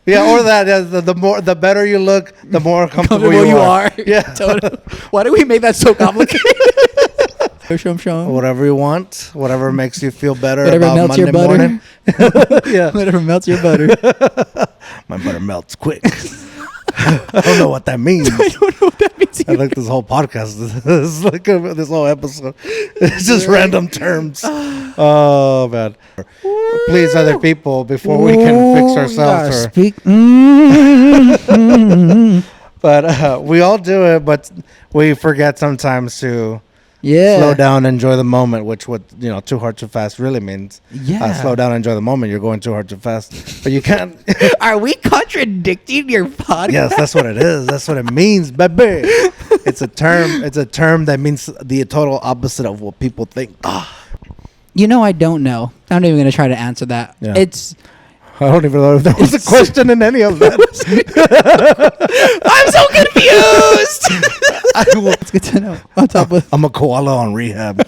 Yeah, or that. Yeah, the better you look, the more comfortable you are. Yeah. Totally. Why do we make that so complicated? Whatever you want, whatever makes you feel better whatever about melts Monday your butter. morning. Yeah. Whatever melts your butter. My butter melts quick. I don't know what that means. I don't know what that means either. I think this whole podcast is like this whole episode. It's just random terms. Oh, man. Please, other people, before we can fix ourselves. Speak. But we all do it, but we forget sometimes to slow down, enjoy the moment, which what too hard, too fast really means. Yeah. Slow down, enjoy the moment. You're going too hard, too fast, but you can't. Are we contradicting your podcast? Yes, that's what it is. That's what it means, baby. It's a term. It's a term that means the total opposite of what people think. I don't know. I'm not even going to try to answer that. Yeah. I don't even know if that was a question in any of that. I'm so confused. It's good to know. On top of, I'm a koala on rehab.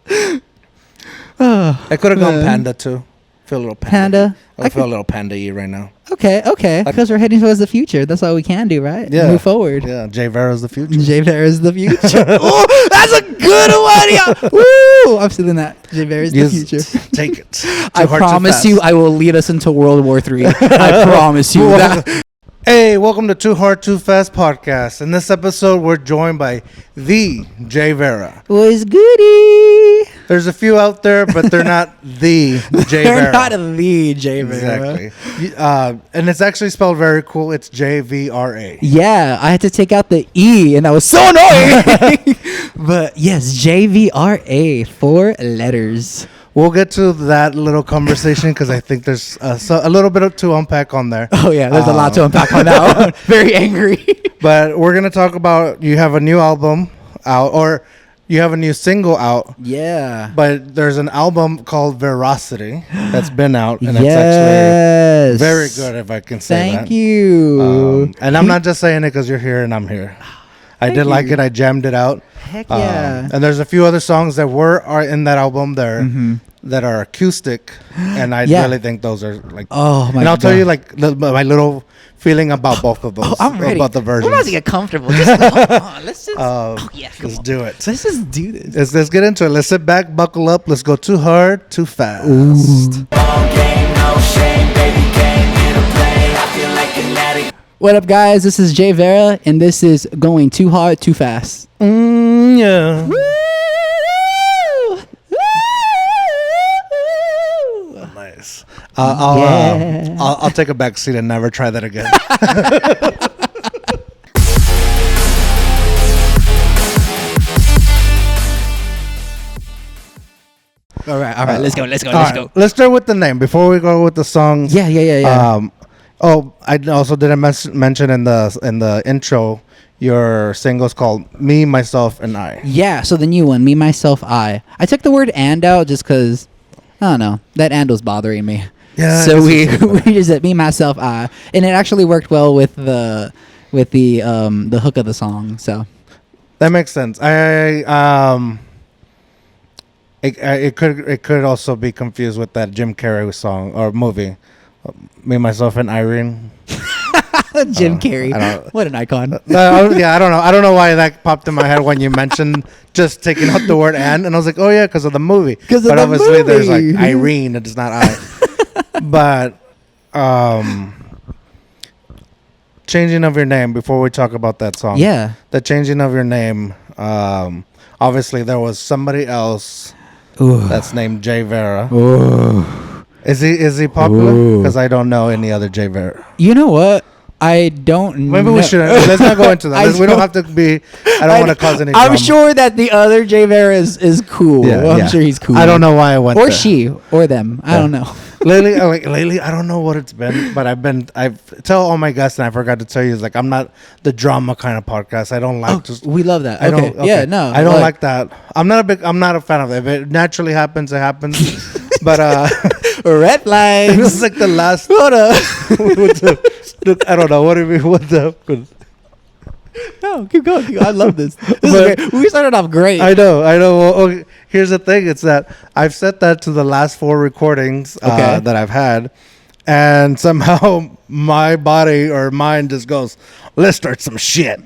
I could have gone panda too. Feel a little panda. I feel a little panda-y right now. Okay. Because we're heading towards the future. That's all we can do, right? Yeah. Move forward. Yeah. JVRA is the future. JVRA is the future. Oh, that's a good one. Yeah. Woo! I'm stealing that. JVRA is the future. Take it. I promise you, I will lead us into World War III. I promise you that. Hey, welcome to Too Hard, Too Fast podcast. In this episode, we're joined by the JVRA. What's goody? There's a few out there, but they're not the JVRA. They're not the JVRA. Exactly. And it's actually spelled very cool. It's JVRA. Yeah, I had to take out the E, and that was so annoying. But yes, JVRA, 4 letters. We'll get to that little conversation because I think there's a little bit to unpack on there. Oh, yeah. There's a lot to unpack on that one. Very angry. But we're going to talk about you have a new album out or you have a new single out. Yeah. But there's an album called Veracity that's been out. And it's actually very good, if I can say that. Thank you. And I'm not just saying it because you're here and I'm here. I did like it. I jammed it out. Heck yeah. And there's a few other songs that are in that album there that are acoustic. And I really think those are like... Oh, my God. And I'll tell you like my little feeling about both of those. Oh, I'm ready. About the versions. We're about to get comfortable. Let's just... let's do it. Let's just do this. Let's get into it. Let's sit back, buckle up. Let's go too hard, too fast. What up, guys? This is JVRA, and this is Going Too Hard, Too Fast. Yeah. Nice. I'll take a back seat and never try that again. All right. Let's go. Let's start with the name before we go with the songs. Yeah. I also didn't mention in the intro your single's called Me, Myself, and I. Yeah, so the new one, Me, Myself, I. I took the word "and" out just because, I don't know, that "and" was bothering me. Yeah. So we just said Me, Myself, I, and it actually worked well with the hook of the song. So that makes sense. It could also be confused with that Jim Carrey song or movie. Me, Myself, and Irene. Jim Carrey. What an icon. I don't know. I don't know why that popped in my head when you mentioned just taking out the word "and," and I was like, oh yeah, because of the movie. But obviously, there's like Irene, and it's not I. But changing of your name before we talk about that song. Yeah. The changing of your name. Obviously, there was somebody else that's named JVRA. Ooh. Is he popular? Because I don't know any other JVRA. You know what? I don't know. Maybe we shouldn't. Let's not go into that. We don't have to be... I don't want to cause any drama. I'm sure that the other JVRA is cool. Yeah, I'm sure he's cool. I don't know why I went or there. she, or them. I don't know. Lately, I don't know what it's been, but I've tell all my guests, and I forgot to tell you, is like, I'm not the drama kind of podcast. I don't like we love that. Okay. Yeah, no. I don't like that. I'm not a fan of it. If it naturally happens, it happens. But red flags. It was like the last. I don't know. What do you mean? What the? No, keep going. I love this. This is great. We started off great. I know. Well, okay, here's the thing. It's that I've set that to the last 4 recordings that I've had, and somehow my body or mind just goes, let's start some shit.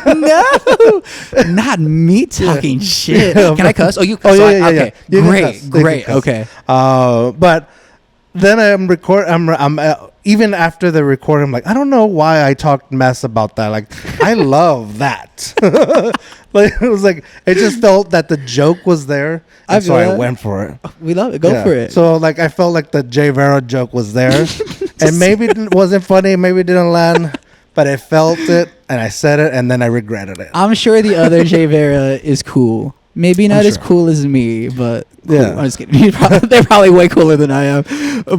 No, not me talking shit. Can I cuss? Oh, you. Oh, so yeah. Okay, You can great, cuss. You can great. cuss. Okay. But then I'm even after the recording, I'm like, I don't know why I talked mess about that. Like, I love that. Like, it was like, it just felt that the joke was there. And so I went for it. We love it. Go for it. So, like, I felt like the JVRA joke was there. And maybe it wasn't funny. Maybe it didn't land. But I felt it, and I said it, and then I regretted it. I'm sure the other JVRA is cool. Maybe not as cool as me, but cool. Yeah. I'm just kidding. They're probably way cooler than I am.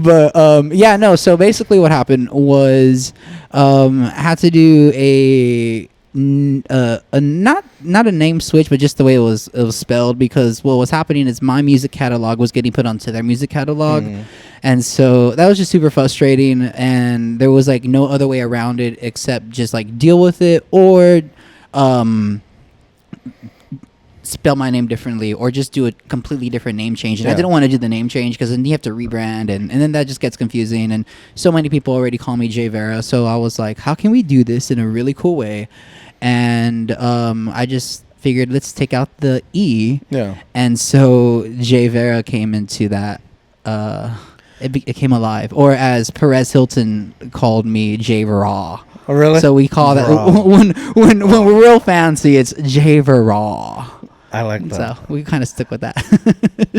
But yeah, no. So basically, what happened was had to do a not a name switch, but just the way it was spelled, because what was happening is my music catalog was getting put onto their music catalog, and so that was just super frustrating, and there was like no other way around it except just like deal with it or spell my name differently or just do a completely different name change. And I didn't want to do the name change because then you have to rebrand and then that just gets confusing. And so many people already call me JVRA. So I was like, how can we do this in a really cool way? And I just figured let's take out the E. Yeah. And so JVRA came into that. It came alive. Or as Perez Hilton called me, JVRA. Oh, really? So we call that when we're real fancy, it's JVRA. I like that. So we kind of stick with that.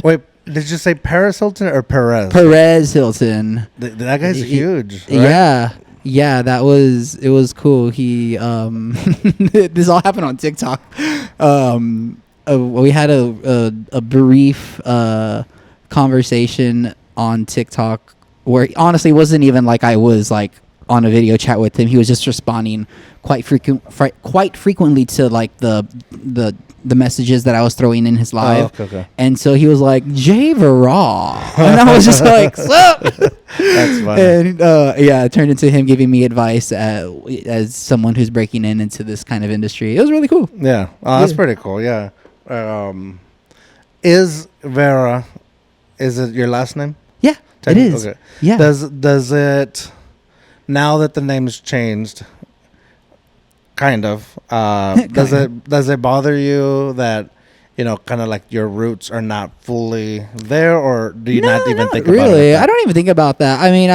Wait, did you say Paris Hilton or Perez? Perez Hilton. That guy's huge. Right? Yeah. Yeah, it was cool. He this all happened on TikTok. We had a brief conversation on TikTok where honestly it wasn't even like I was like on a video chat with him. He was just responding quite frequently to like the messages that I was throwing in his live. Oh, okay. And so he was like, JVRA. And I was just like, sup? That's funny. And yeah, it turned into him giving me advice as someone who's breaking into this kind of industry. It was really cool. Yeah. That's pretty cool. Yeah. Is Vera, is it your last name? Yeah, it is. Okay. Yeah. Does it, now that the name's changed, kind of, does it bother you that, you know, kind of like your roots are not fully there, or do you not even think about it? Really, I don't even think about that. I mean,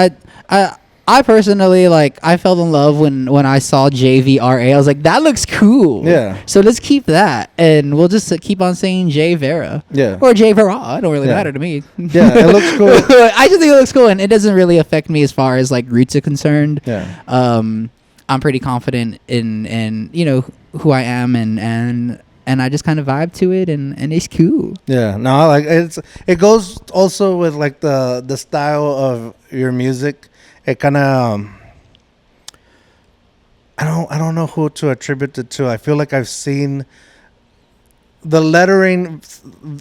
I personally, like, I fell in love when I saw JVRA. I was like, that looks cool. Yeah. So let's keep that, and we'll just keep on saying JVRA. Yeah. Or JVRA. It don't really matter to me. Yeah, it looks cool. I just think it looks cool, and it doesn't really affect me as far as like roots are concerned. Yeah. I'm pretty confident in you know who I am, and I just kind of vibe to it, and it's cool. Yeah. No, like it goes also with like the style of your music. It kind of I don't know who to attribute it to. I feel like I've seen the lettering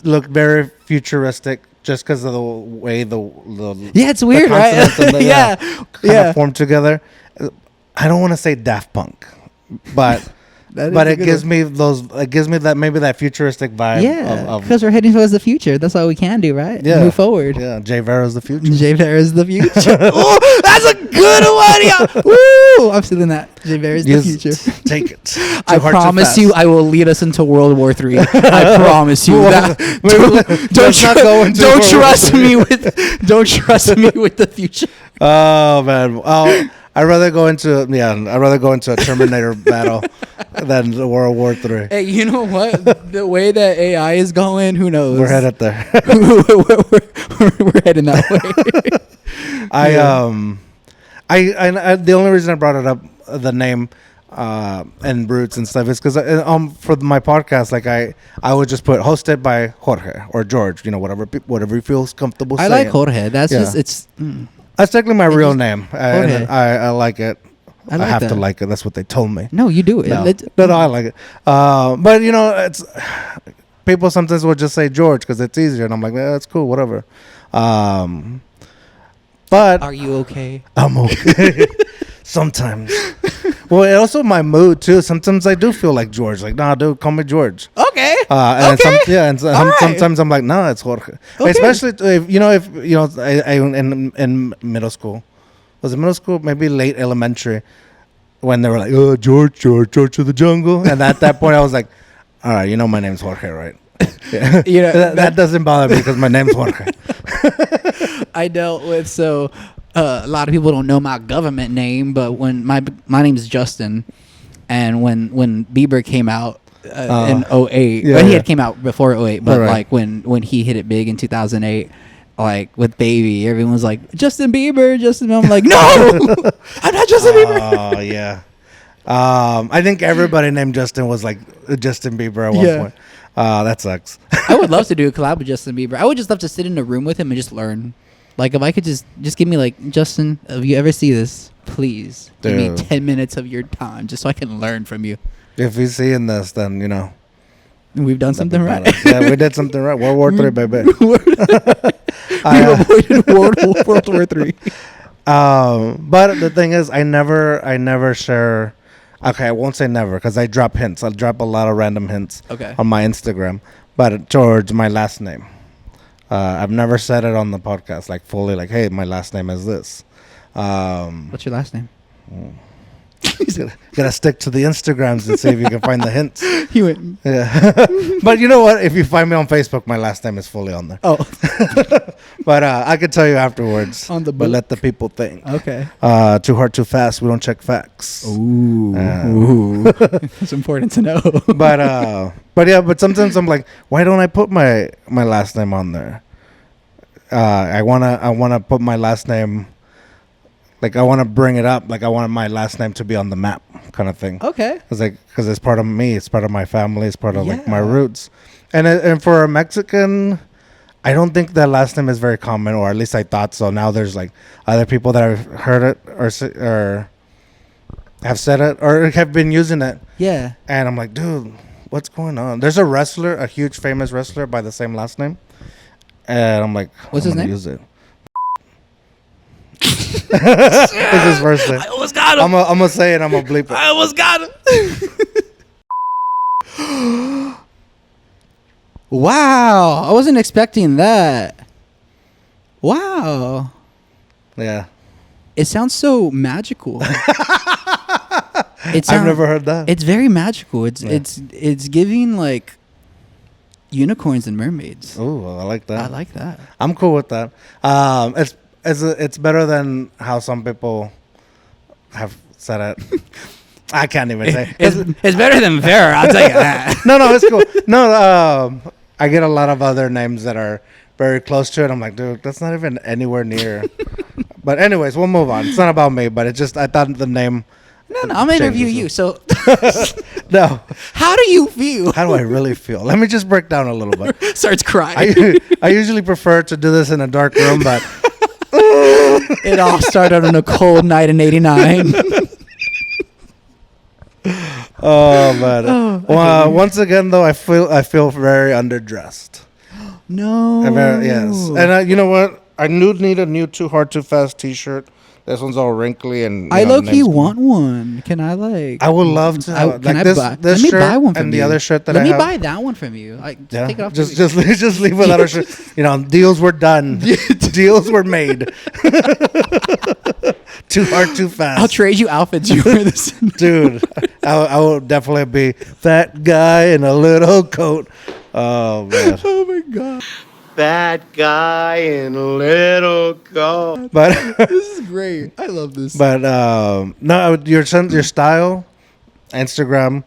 look very futuristic just because of the way the it's weird, right? Kind of formed together. I don't want to say Daft Punk, but it gives me that maybe that futuristic vibe. Yeah, because we're heading towards the future. That's all we can do, right? Yeah, move forward. Yeah, JVRA is the future. JVRA is the future. Oh, that's a good one. Yeah. Woo! I'm stealing that. JVRA is the future. Take it. I promise you, I will lead us into World War III. I promise you that. Don't trust me with the future. Oh man. I'd rather go into a Terminator battle than the World War III. Hey, you know what? The way that AI is going, who knows? We're headed there. we're heading that way. I the only reason I brought it up, the name and roots and stuff, is because for my podcast, like I would just put hosted by Jorge or George, you know, whatever he feels comfortable saying. I like Jorge. That's just it's. That's technically my real name. I like it. I have to like it. That's what they told me. No, you do it. No, I like it. But you know, it's people sometimes will just say George because it's easier, and I'm like, that's cool, whatever. But are you okay? I'm okay. Sometimes. Well, also my mood too. Sometimes I do feel like George. Like, nah, dude, call me George. Okay. Sometimes I'm like, nah, it's Jorge. Okay. Especially if in middle school, Was it middle school? Maybe late elementary, when they were like, "Oh, George of the Jungle," and at that point, I was like, "All right, you know my name's Jorge, right?" Yeah. You know, that doesn't bother me because my name's Jorge. I dealt with a lot of people don't know my government name, but when my name is Justin, and when Bieber came out in 08, Yeah, well, he yeah. had came out before 08, but Right. like when he hit it big in 2008, like with Baby, everyone was like Justin Bieber, Justin. I'm like, no, I'm not Justin Bieber. Oh yeah. I think everybody named Justin was like Justin Bieber at one Yeah. point. That sucks. I would love to do a collab with Justin Bieber. I would just love to sit in a room with him and just learn. Like if I could just give me like, Justin, if you ever see this, please give me Dude. 10 minutes of your time just so I can learn from you. If he's seeing this, then you know We've done that'd be something right. badass. Yeah, we did something right. World War III, baby. We avoided World War III. But the thing is, I never share. Okay, I won't say never because I drop hints. I'll drop a lot of random hints Okay. on my Instagram. But George, my last name. I've never said it on the podcast like fully. Like, hey, my last name is this. What's your last name? Gotta stick to the Instagrams and see if you can find the hints. He went, Yeah. But you know what? If you find me on Facebook, my last name is fully on there. oh, But I could tell you afterwards. On the but book? let the people think. okay. Too hard, too fast. We don't check facts. Ooh. Ooh. It's important to know. But yeah. But sometimes I'm like, why don't I put my last name on there? I wanna put my last name. Like I want to bring it up. Like I want my last name to be on the map, kind of thing. Okay. It's like because it's part of me. It's part of my family. It's part of like my Yeah. roots. And for a Mexican, I don't think that last name is very common, or at least I thought so. Now there's like other people that have heard it or have said it or have been using it, Yeah. and I'm like, dude, what's going on? There's a wrestler, a huge famous wrestler by the same last name, and I'm like, What's I'm his gonna name? Use it. It's his first name. I almost got him. I'm gonna say it. I'm gonna bleep it. I almost got him. Wow. I wasn't expecting that. Wow. Yeah. It sounds so magical. I've never heard that. It's very magical. Yeah. It's giving like unicorns and mermaids. Oh, I like that. I like that. I'm cool with that. It's better than how some people have said it. I can't even say. It's better than Vera. I'll tell you that. No, it's cool. No, I get a lot of other names that are very close to it. I'm like, dude, that's not even anywhere near. But anyways, we'll move on. It's not about me, but it's just I thought the name. No, I'm gonna interview you. So, No, how do you feel? how do I really feel? Let me just break down a little bit. Starts crying. I usually prefer to do this in a dark room, but It all started on a cold night in '89. oh man. Oh, Once again though, I feel very underdressed. No. Yes, and you know what? I need a new Too Hard Too Fast T-shirt. This one's all wrinkly and. I know, low key want one. Can I like? I would love to. Have, Can like I this, buy? this Let me shirt buy one from and you. the other shirt that Let I me have. buy that one from you. Like, Yeah, take it off. just leave without our shirt. You know, deals were done. Deals were made. Too hard, too fast. I'll trade you outfits. You wear this, Dude. I will definitely be that guy in a little coat. Oh man. Oh my god, That guy in a little coat. But this is great. I love this. no, your style, Instagram,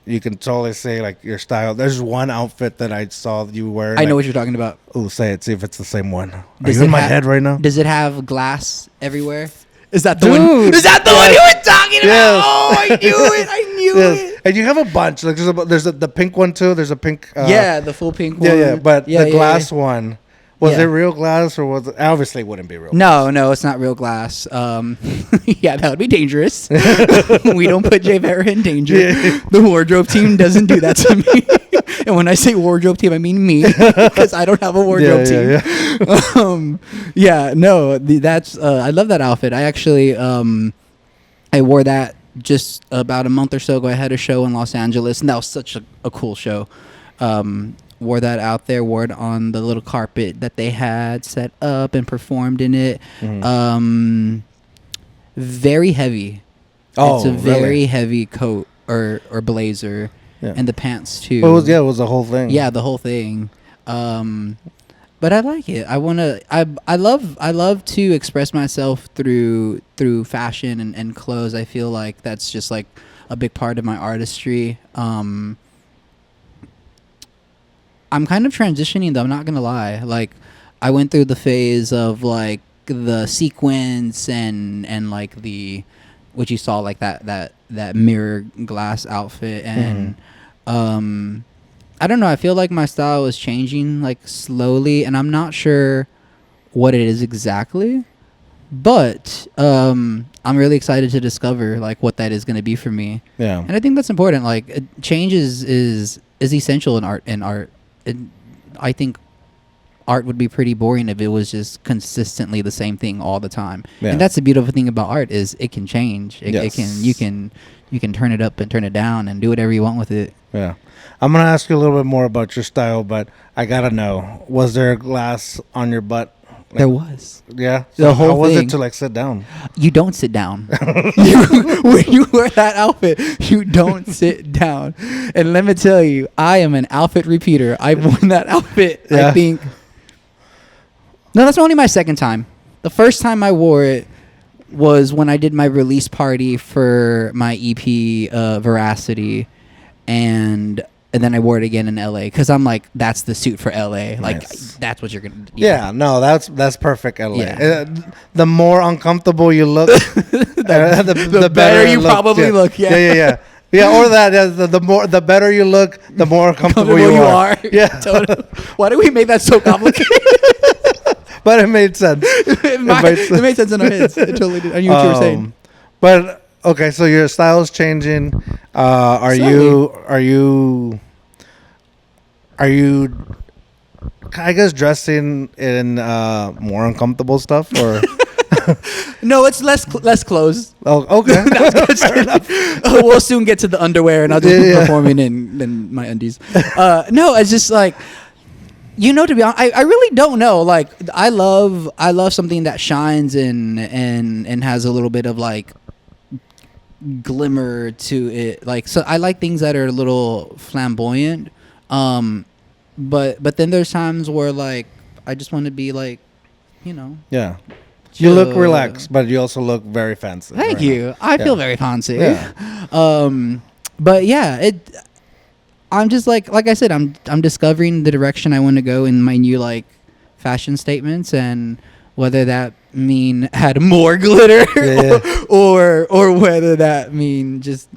you can totally say like your style. There's one outfit that I saw you wearing. I know what you're talking about. Oh, say it. See if it's the same one. Are Does you in it my have- head right now? Does it have glass everywhere? Is that the Dude, one? Is that the one you were talking Yes. about? Oh, I knew it. I knew Yes. it. And you have a bunch. Like there's the pink one too. There's a pink. Yeah, the full pink one. Yeah. But the glass yeah. one, was Yeah. it real glass or was it? Obviously, it wouldn't be real. No, it's not real glass. Yeah, that would be dangerous. We don't put JVRA in danger. Yeah. The wardrobe team doesn't do that to me. And when I say wardrobe team, I mean me, because I don't have a wardrobe team. That's I love that outfit. I actually I wore that just about a month or so ago. I had a show in Los Angeles, and that was such a cool show. Wore that out there, wore it on the little carpet that they had set up and performed in it. very heavy. Oh, it's a very really? heavy coat or blazer, Yeah. and the pants too. It was the whole thing. Yeah, the whole thing. But I like it. I love to express myself through fashion and clothes. I feel like that's just like a big part of my artistry. I'm kind of transitioning though, I'm not gonna lie. Like, I went through the phase of like the sequence and like the what you saw, like that mirror glass outfit, and I don't know, I feel like my style is changing like slowly, and I'm not sure what it is exactly, but I'm really excited to discover like what that is going to be for me. Yeah. And I think that's important. Like, change is essential in art. I think art would be pretty boring if it was just consistently the same thing all the time. Yeah. And that's the beautiful thing about art, is it can change. Yes. You can turn it up and turn it down and do whatever you want with it. Yeah. I'm going to ask you a little bit more about your style, but I got to know, was there a glass on your butt? Like, There was. Yeah. The So whole how was thing. it to like sit down? You don't sit down. When you wear that outfit, you don't sit down. And let me tell you, I am an outfit repeater. I've worn that outfit, Yeah. I think. No, that's only my second time. The first time I wore it was when I did my release party for my EP, Veracity. And then I wore it again in LA, because I'm like, that's the suit for LA. Like, Nice. that's what you're going to do. Yeah, no, that's perfect, LA. Yeah. The more uncomfortable you look, the better you it looks. probably look, yeah. Yeah, or that the better you look, the more comfortable you are. Yeah, Totally. Why did we make that so complicated? but it made sense. It made sense in our heads. It totally did. I knew what you were saying. But okay, so your style is changing. Are you, I guess, dressing in more uncomfortable stuff, or? No, it's less clothes. Oh, okay. Fair enough. We'll soon get to the underwear, and I'll just be performing in my undies. No, it's just like, to be honest, I really don't know. Like, I love something that shines and has a little bit of like glimmer to it. Like, so I like things that are a little flamboyant. But then there's times where like I just want to be like, Yeah. You look relaxed, but you also look very fancy. Thank you. I feel very fancy. Yeah. But yeah, I'm just like I said, I'm discovering the direction I want to go in my new like fashion statements, and whether that mean add more glitter or whether that mean just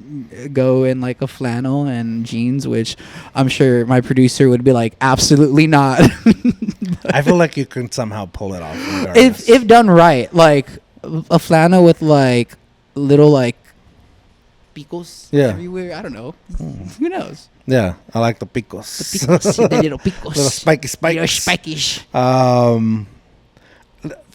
go in like a flannel and jeans, which I'm sure my producer would be like, absolutely not. I feel like you can somehow pull it off. If done right, like a flannel with like little like picos everywhere. I don't know. Who knows? Yeah, I like the picos. The picos, the little picos. Little spiky spikes. Little spikish.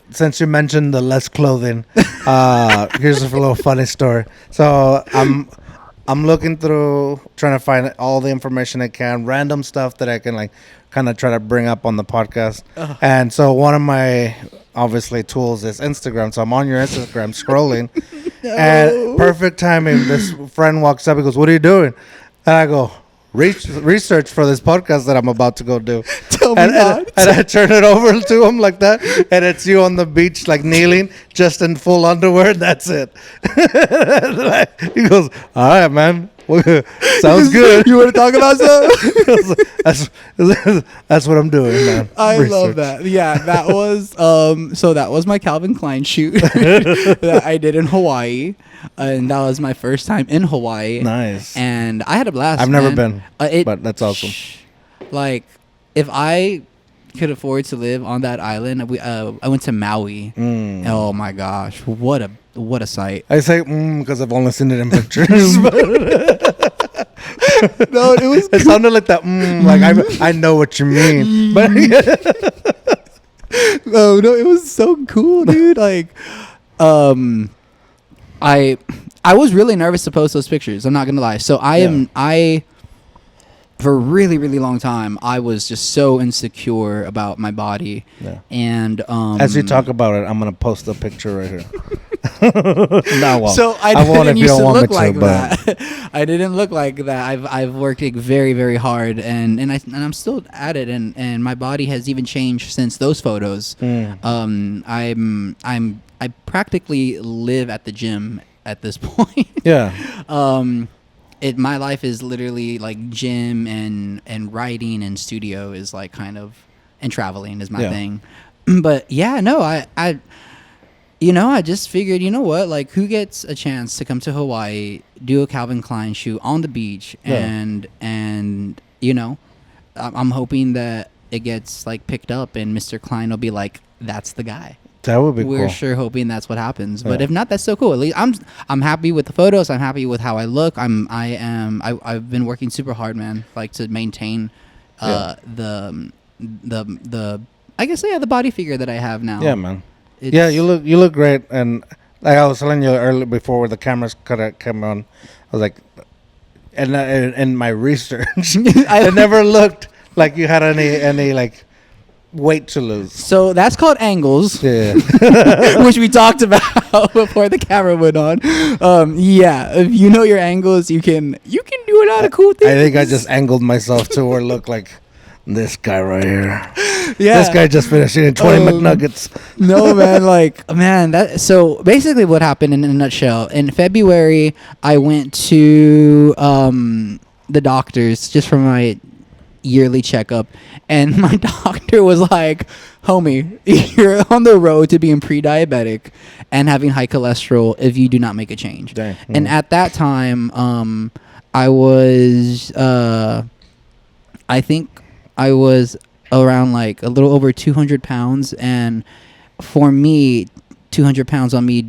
Since you mentioned the less clothing, here's a little funny story. So I'm looking through, trying to find all the information I can, random stuff that I can like kind of try to bring up on the podcast. And so one of my obviously tools is Instagram. So I'm on your Instagram scrolling, and perfect timing. This friend walks up and goes, "What are you doing?" And I go, research for this podcast that I'm about to go do. Tell me not. And I turn it over to him like that, and it's you on the beach, like kneeling, just in full underwear. That's it. He goes, "All right, man. Sounds good. You want to talk about something?" That's what I'm doing, man. I love that. Yeah, that was so that was my Calvin Klein shoot that I did in Hawaii. And that was my first time in Hawaii. Nice. And I had a blast. I've never been, but that's awesome. Like, if I could afford to live on that island, I went to Maui. Oh my gosh, what a sight! I say because I've only seen it in pictures. No, it was. It sounded like that. Like I know what you mean, but no, it was so cool, dude. Like, I was really nervous to post those pictures. I'm not gonna lie. So I for a really, really long time, I was just so insecure about my body. Yeah. And as you talk about it, I'm gonna post a picture right here. No, well, So I won't didn't if you used don't to want me look to, like but that. I didn't look like that. I've worked very very hard, and I'm still at it, and my body has even changed since those photos. I practically live at the gym at this point. yeah, My life is literally like gym and writing and studio is like kind of, and traveling is my thing. But yeah, no, I I just figured, you know what, like who gets a chance to come to Hawaii, do a Calvin Klein shoot on the beach, and I'm hoping that it gets like picked up and Mr. Klein will be like, that's the guy. that would be We're cool. sure hoping that's what happens. But if not, that's so cool. At least I'm happy with the photos. I'm happy with how I look. I've been working super hard, man, like to maintain the I guess the body figure that I have now. Yeah, man. You look great, and like I was telling you earlier before the cameras came on, I was like, and in my research, I never looked like you had any like weight to lose. So that's called angles, Yeah, which we talked about before the camera went on. If you know your angles, you can do a lot of cool things. I think I just angled myself to where it looked like this guy right here. Yeah. This guy just finished eating 20 McNuggets. No, man, so basically what happened in a nutshell, in February, I went to the doctors just for my yearly checkup, and my doctor was like, homie, you're on the road to being pre-diabetic and having high cholesterol if you do not make a change. Dang. And at that time, I was I think I was around like a little over 200 pounds, and for me, 200 pounds on me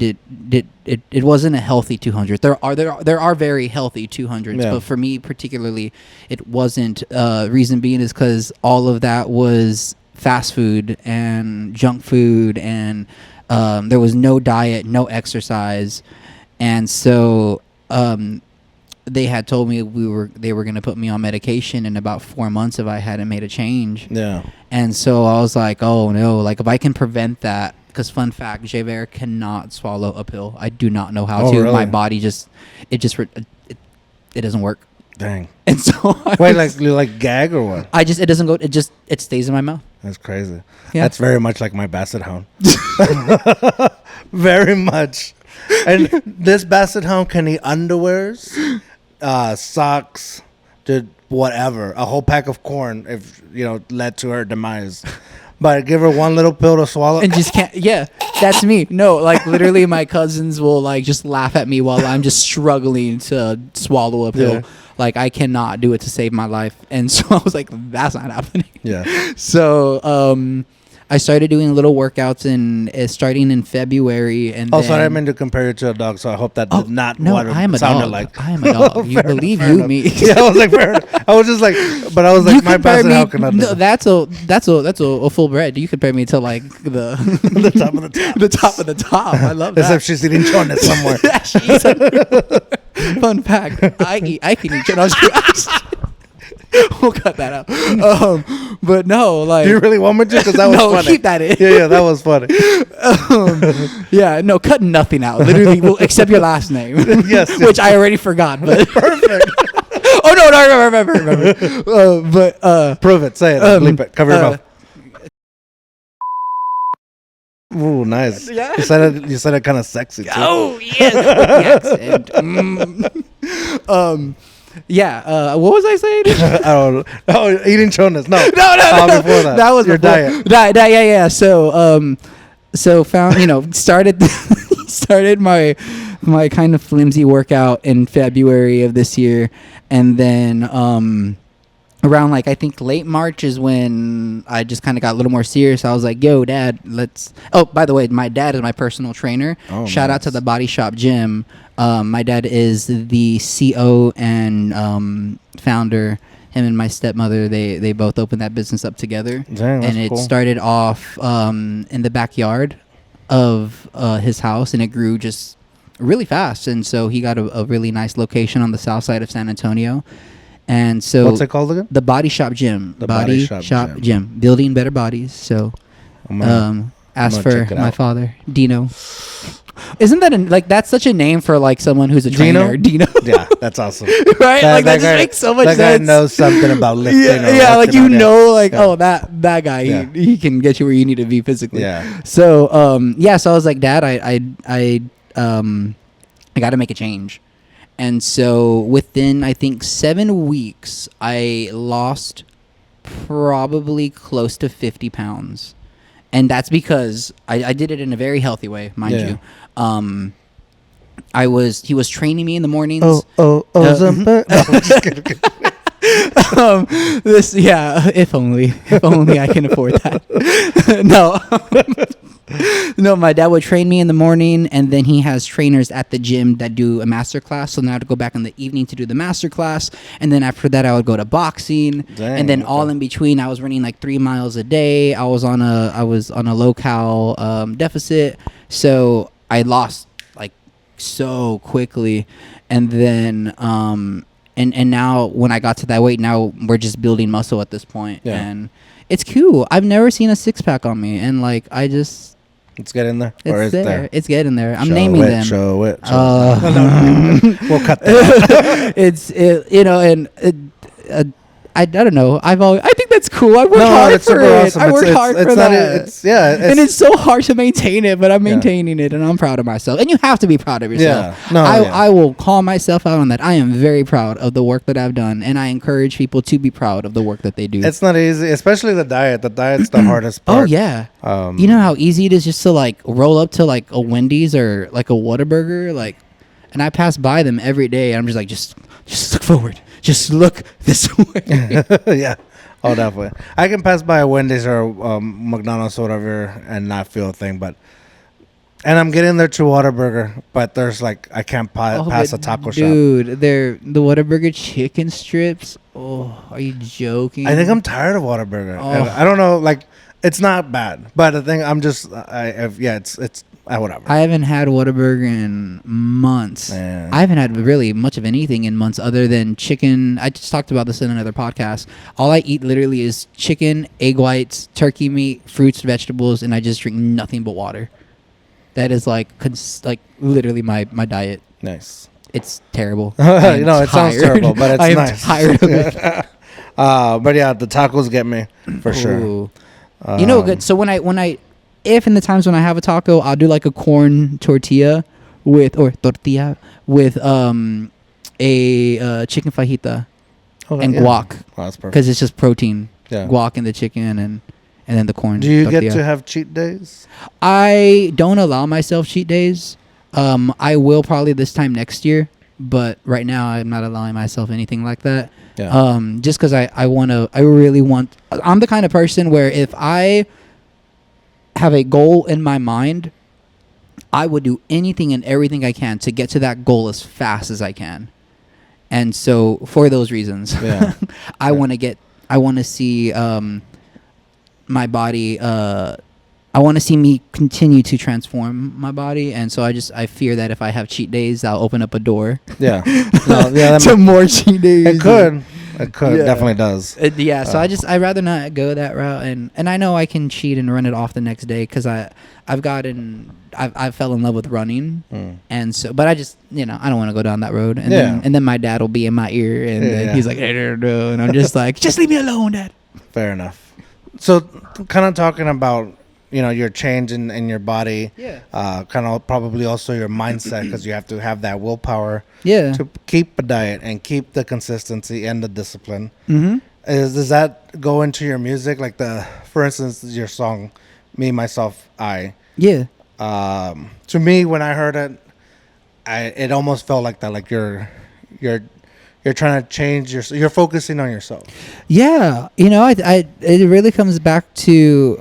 it wasn't a healthy 200. There are very healthy 200s, but for me particularly, it wasn't. Reason being is because all of that was fast food and junk food, and there was no diet, no exercise, and so they had told me they were going to put me on medication in about 4 months if I hadn't made a change. Yeah. And so I was like, oh no, like if I can prevent that, because fun fact, JVRA cannot swallow a pill. I do not know how to. Really? My body it doesn't work. Dang. And so like gag or what? it doesn't go. It stays in my mouth. That's crazy. Yeah. That's very much like my basset hound. Very much. And this basset hound can eat underwears, socks, did whatever, a whole pack of corn if led to her demise. But give her one little pill to swallow and just can't. Yeah, that's me. No, like literally, my cousins will like just laugh at me while I'm just struggling to swallow a pill. Yeah. Like I cannot do it to save my life, and so I was like, that's not happening. Yeah. So I started doing little workouts starting in February, and also I didn't mean to compare you to a dog, so I hope that did not no, what I am a it sounded dog. like. I am a dog. You believe you enough. me? Yeah, I was like, fair enough. I was just like, but I was like, my basset hound cannot do No, that's a full bred. You compare me to like the the top of the top. the top of the top. I love that. Except she's eating chones somewhere. Fun fact: I can eat chicken. We'll cut that out. But no, like, Do you really want me to? Because that was no, funny. keep that in. Yeah, that was funny. Yeah, no, cut nothing out. Literally, except your last name. Yes. Which I already forgot. But Perfect. oh no, I remember. But Prove it. Say it. Bleep it. Cover your mouth. Ooh, nice. Yeah. You said it kind of sexy too. Oh yes, the accent. Yeah. What was I saying? I don't know. Oh, eating chonas. No. No. Before that. That was your before. diet. Yeah. So found started started my kind of flimsy workout in February of this year, and then around like I think late March is when I just kind of got a little more serious. I was like, "Yo, Dad, let's." Oh, by the way, my dad is my personal trainer. Oh, Shout out to the Body Shop Gym. My dad is the CO and founder. Him and my stepmother, they both opened that business up together. Dang, that's and it cool. started off in the backyard of his house, and it grew just really fast. And so he got a really nice location on the south side of San Antonio. And so What's it called again? The Body Shop Gym. The Body Shop Gym. Building better bodies. So Oh, man. Ask gonna check for it my out. father, Dino. Isn't that that's such a name for like someone who's a trainer, Dino? Yeah, that's awesome. Right? Like that just guy, makes so much that sense. guy knows something about lifting. Yeah, or like working you out, yeah. know, like Yeah. oh that guy, Yeah. he can get you where you need to be physically. Yeah. So so I was like, Dad, I got to make a change, and so within I think 7 weeks, I lost probably close to 50 pounds, and that's because I did it in a very healthy way, mind Yeah. you. He was training me in the mornings. Zumba. No, I'm just kidding. If only I can afford that. No, my dad would train me in the morning, and then he has trainers at the gym that do a master class. So now I have to go back in the evening to do the master class, and then after that I would go to boxing, Dang, and then okay. all in between I was running like 3 miles a day. I was on a low cal deficit, so I lost like so quickly, and then and now when I got to that weight, now we're just building muscle at this point, Yeah. and it's cool. I've never seen a 6-pack on me, and like Let's get in there. Or it's is there. It's getting there. I'm Show naming it, them. Show it. We'll cut that. I don't know. I think that's cool. I worked hard it's for super it. awesome. I worked hard for that. And It's so hard to maintain it, but I'm maintaining it, and I'm proud of myself. And you have to be proud of yourself. Yeah. No, I will call myself out on that. I am very proud of the work that I've done, and I encourage people to be proud of the work that they do. It's not easy, especially the diet. The diet's the hardest part. Oh yeah. You know how easy it is just to like roll up to like a Wendy's or like a Whataburger, like, and I pass by them every day. And I'm just like, just look forward. Just look this way. Yeah. Oh, definitely. I can pass by a Wendy's or McDonald's or whatever and not feel a thing, and I'm getting there to Whataburger, but there's like I can't pass a taco shop. Dude, the Whataburger chicken strips. Oh, are you joking? I think I'm tired of Whataburger. Oh. I don't know, like it's not bad, but the thing I'm just it's whatever. I haven't had Whataburger in months. Man. I haven't had really much of anything in months other than chicken. I just talked about this in another podcast. All I eat literally is chicken, egg whites, turkey meat, fruits, vegetables, and I just drink nothing but water. That is like literally my diet. Nice. It's terrible. It sounds terrible, but it's I am nice. tired of it. But yeah, the tacos get me for sure. Ooh. Good. So if in the times when I have a taco, I'll do like a corn tortilla with a chicken fajita and guac, Oh, that's perfect. because it's just protein. Yeah. Guac in the chicken and then the corn. Do you tortilla. get to have cheat days? I don't allow myself cheat days. I will probably this time next year, but right now I'm not allowing myself anything like that. Yeah. Just because I really want. I'm the kind of person where if I have a goal in my mind, I would do anything and everything I can to get to that goal as fast as I can. And so for those reasons, Yeah. I want to see my body. I want to see me continue to transform my body, and so I fear that if I have cheat days, I'll open up a door. Yeah. No, yeah. To more cheat days. It could. Yeah. Definitely does. So I'd rather not go that route, and I know I can cheat and run it off the next day because I fell in love with running, and so but I just I don't want to go down that road, and then my dad will be in my ear, and then he's like, no, and I'm just like, just leave me alone, Dad. Fair enough. So kind of talking about your change in your body, kind of probably also your mindset, because you have to have that willpower to keep a diet and keep the consistency and the discipline. Does that go into your music, like for instance your song Me, Myself, I? To me, when I heard it, it almost felt like that, like you're trying to change you're focusing on yourself. It really comes back to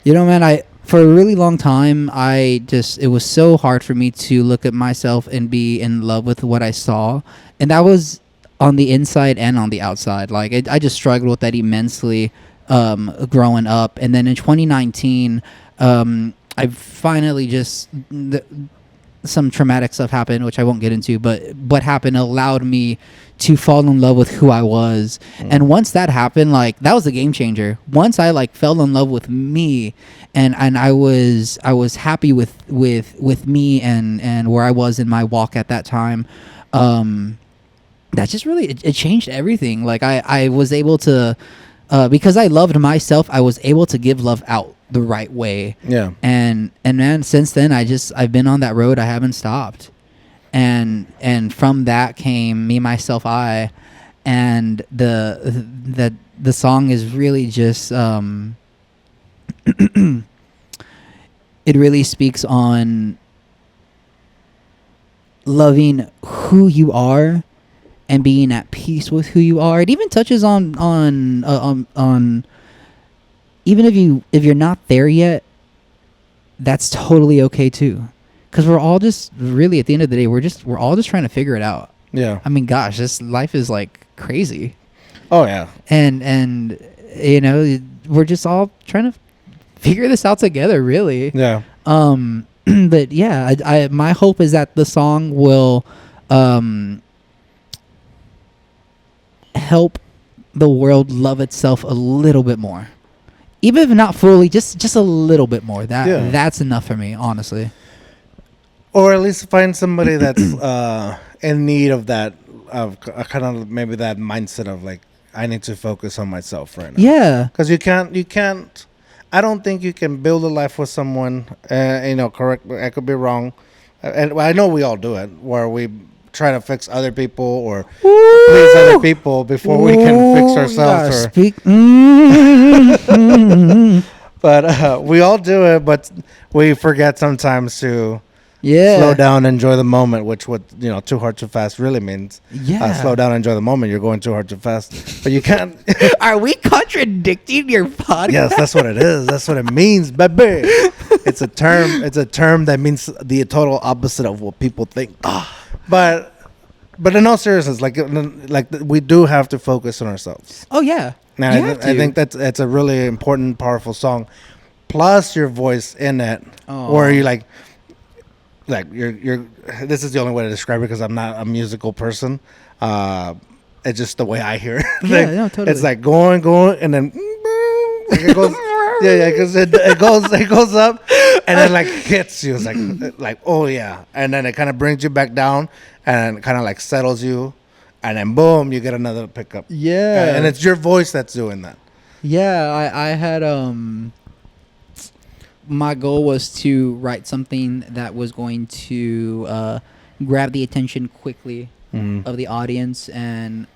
man, for a really long time, it was so hard for me to look at myself and be in love with what I saw. And that was on the inside and on the outside. Like, I just struggled with that immensely growing up. And then in 2019, I finally some traumatic stuff happened, which I won't get into, but what happened allowed me to fall in love with who I was. And once that happened, like, that was a game changer. Once I like fell in love with me, and I was happy with me and where I was in my walk at that time. That just really it changed everything. Like I was able to, because I loved myself, I was able to give love out the right way. Yeah. And man, since then I've been on that road. I haven't stopped. And from that came Me, Myself, I, and the song is really just it really speaks on loving who you are and being at peace with who you are. It even touches on even if you're not there yet, that's totally okay too. Because we're all just really, at the end of the day, we're all just trying to figure it out. Yeah. I mean, gosh, this life is like crazy. Oh yeah. And you know, we're just all trying to figure this out together, really. Yeah. But yeah, I my hope is that the song will help the world love itself a little bit more. Even if not fully, just a little bit more. That's enough for me, honestly. Or at least find somebody that's in need of that, of kind of maybe that mindset of like, I need to focus on myself right now. Yeah. Because you can't. I don't think you can build a life with someone. Correct. I could be wrong, and I know we all do it, where we try to fix other people or please other people before we can fix ourselves. But we all do it, but we forget sometimes to. Yeah. Slow down, enjoy the moment, which too hard, too fast really means. Yeah. Slow down, enjoy the moment. You're going too hard, too fast. But you can't. Are we contradicting your podcast? Yes, that's what it is. That's what it means, baby. It's a term. It's a term that means the total opposite of what people think. But in all seriousness, like we do have to focus on ourselves. Oh yeah. And I think that's a really important, powerful song. Plus your voice in it, where you like you're this is the only way to describe it because I'm not a musical person. It's just the way I hear it. No, totally. It's like going and then it goes because it goes up and then like hits you. It's like oh yeah, and then it kind of brings you back down and kind of like settles you, and then boom, you get another pickup. Yeah. And it's your voice that's doing that. Yeah, I had my goal was to write something that was going to grab the attention quickly of the audience, and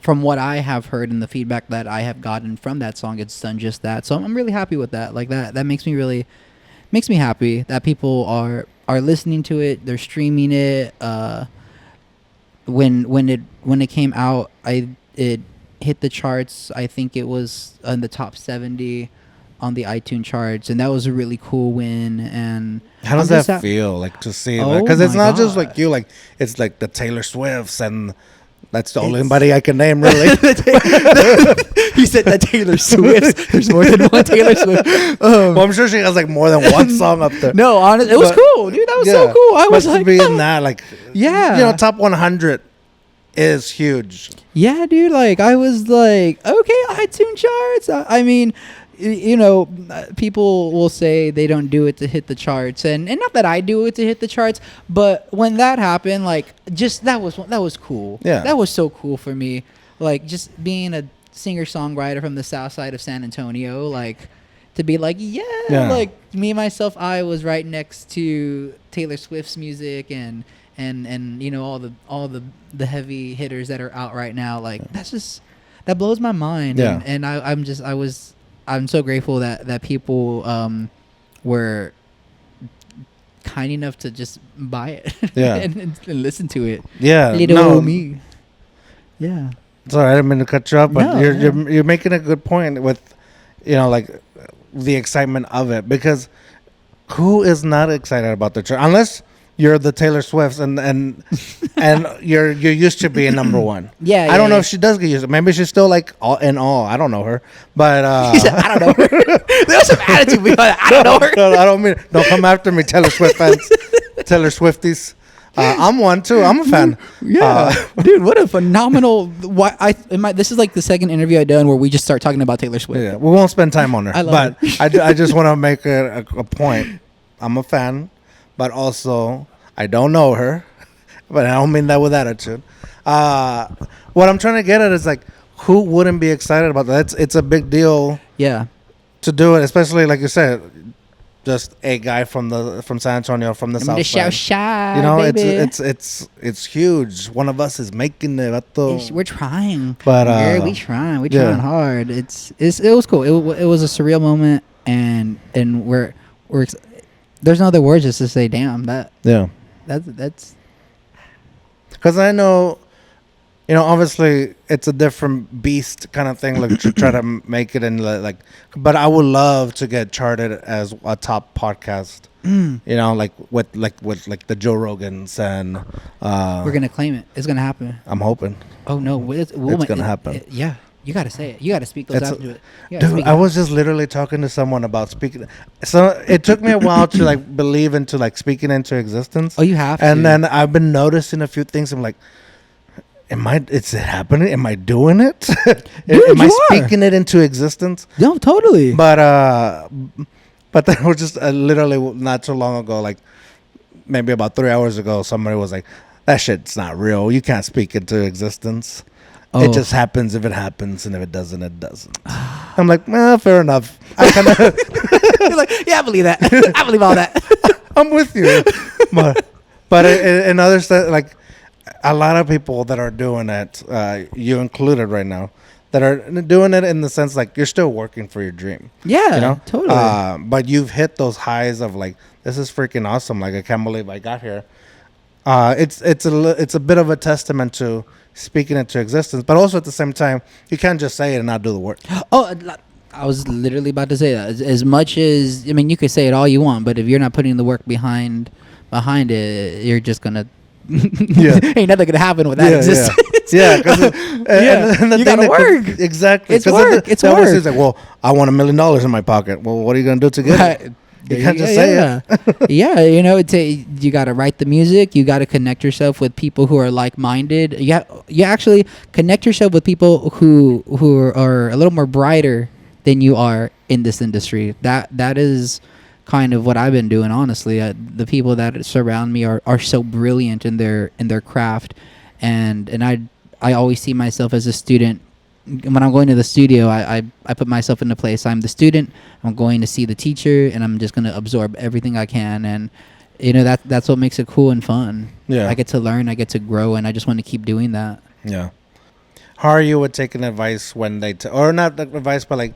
from what I have heard and the feedback that I have gotten from that song, it's done just that. So I'm really happy with that. Like that makes me happy that people are listening to it. They're streaming it. When it came out, it hit the charts. I think it was in the top 70 on the iTunes charts, and that was a really cool win. And how does that feel, like, to see that? Because it's not just like you, like it's like the Taylor Swifts, and that's the only body I can name, really. You said the Taylor Swifts. There's more than one Taylor Swift. Well, I'm sure she has like more than one song up there. No, honestly, it was cool, dude. That was so cool. I was like, to be in that, like, yeah, top 100 is huge. Yeah, dude. Like, I was like, okay, iTunes charts. I mean, people will say they don't do it to hit the charts, and not that I do it to hit the charts, but when that happened, like, just that was cool. Yeah, that was so cool for me. Like, just being a singer-songwriter from the south side of San Antonio, like, to be like, yeah. Like, Me, Myself, I was right next to Taylor Swift's music and all the heavy hitters that are out right now. Like, that blows my mind. Yeah. And I'm so grateful that people were kind enough to just buy it. Yeah. and listen to it. Yeah. Little me. Yeah. Sorry, I didn't mean to cut you off, but No, you're making a good point with, like, the excitement of it, because who is not excited about the chart unless you're the Taylor Swifts and you're used to being number one. Yeah, I don't know if she does get used to. Maybe she's still like all in all. I don't know her, but I don't know her. There's some attitude behind it. I don't know her. No, I don't mean. Don't come after me, Taylor Swift fans. Taylor Swifties. I'm one too. I'm a fan. Yeah, dude, what a phenomenal. This is like the second interview I've done where we just start talking about Taylor Swift. Yeah, we won't spend time on her. I love but I just want to make a point. I'm a fan, but also I don't know her. But I don't mean that with attitude. What I'm trying to get at is like, who wouldn't be excited about that? It's a big deal. Yeah. To do it, especially like you said, just a guy from San Antonio, from the south side. Shy, you know, baby. it's huge. One of us is making it. We're trying, but we trying. We trying hard. It was cool. It was a surreal moment, and we're there's no other words just to say, damn, that's because I know. You know, obviously, it's a different beast kind of thing. Like to try to make it in like, but I would love to get charted as a top podcast. You know, like with the Joe Rogans and. We're gonna claim it. It's gonna happen. I'm hoping. Oh no, it's gonna happen. Yeah, you gotta say it. You gotta speak those out to it. Dude, I was just literally talking to someone about speaking. So it took me a while to like believe into like speaking into existence. Oh, you have. And then I've been noticing a few things. I'm like. Is it happening? Am I doing it? Dude, am I speaking it into existence? No, totally. But that was just literally not too long ago, like maybe about 3 hours ago, somebody was like, that shit's not real. You can't speak into existence. Oh. It just happens if it happens, and if it doesn't, it doesn't. I'm like, fair enough. I kind of You're like, yeah, I believe that. I believe all that. I'm with you. But in other stuff, like, a lot of people that are doing it, you included right now, that are doing it in the sense like you're still working for your dream. Yeah, you know? totally. But you've hit those highs of like, this is freaking awesome. Like, I can't believe I got here. It's a bit of a testament to speaking into existence, but also at the same time, you can't just say it and not do the work. Oh, I was literally about to say that. As much as, I mean, you could say it all you want, but if you're not putting the work behind it, you're just gonna. Ain't nothing gonna happen with that existence. Yeah, because you gotta work. Exactly. It's work. It's work. It's like, well, I want $1 million in my pocket. Well, what are you gonna do to get it? You can't just say it. Yeah, you know, you gotta write the music. You gotta connect yourself with people who are like-minded. You actually connect yourself with people who are a little more brighter than you are in this industry. That is kind of what I've been doing, honestly. The people that surround me are so brilliant in their craft, and I always see myself as a student. When I'm going to the studio, I put myself in the place. I'm the student. I'm going to see the teacher, and I'm just going to absorb everything I can. And you know, that's what makes it cool and fun. Yeah, I get to learn, I get to grow, and I just want to keep doing that. Yeah. How are you with taking advice when they or not advice, but like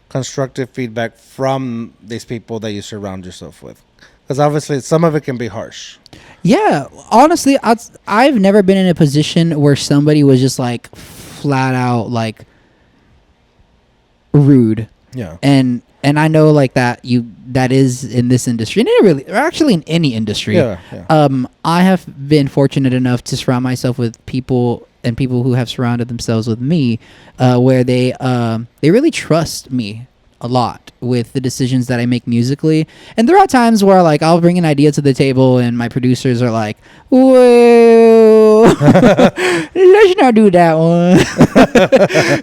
constructive feedback from these people that you surround yourself with? Because obviously some of it can be harsh. Yeah, honestly, I've never been in a position where somebody was just like flat out like rude. Yeah. And I know like that is in this industry, and it really, or actually in any industry. Yeah. I have been fortunate enough to surround myself with people who have surrounded themselves with me, where they really trust me a lot with the decisions that I make musically. And there are times where like I'll bring an idea to the table and my producers are like, well, let's not do that one.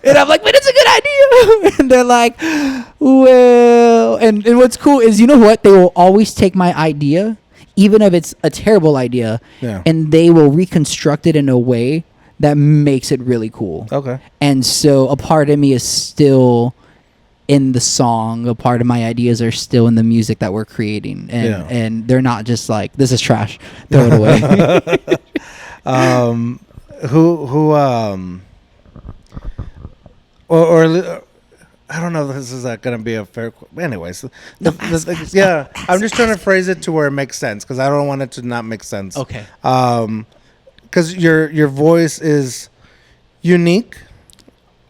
And I'm like, but it's a good idea. And they're like, well, and what's cool is, you know what? They will always take my idea, even if it's a terrible idea, and they will reconstruct it in a way that makes it really cool. Okay. And so a part of me is still in the song. A part of my ideas are still in the music that we're creating. And they're not just like, this is trash, throw it away. Or I don't know if this is going to be a fair... Anyways. I'm just trying to phrase it to where it makes sense, because I don't want it to not make sense. Okay. Because your voice is unique,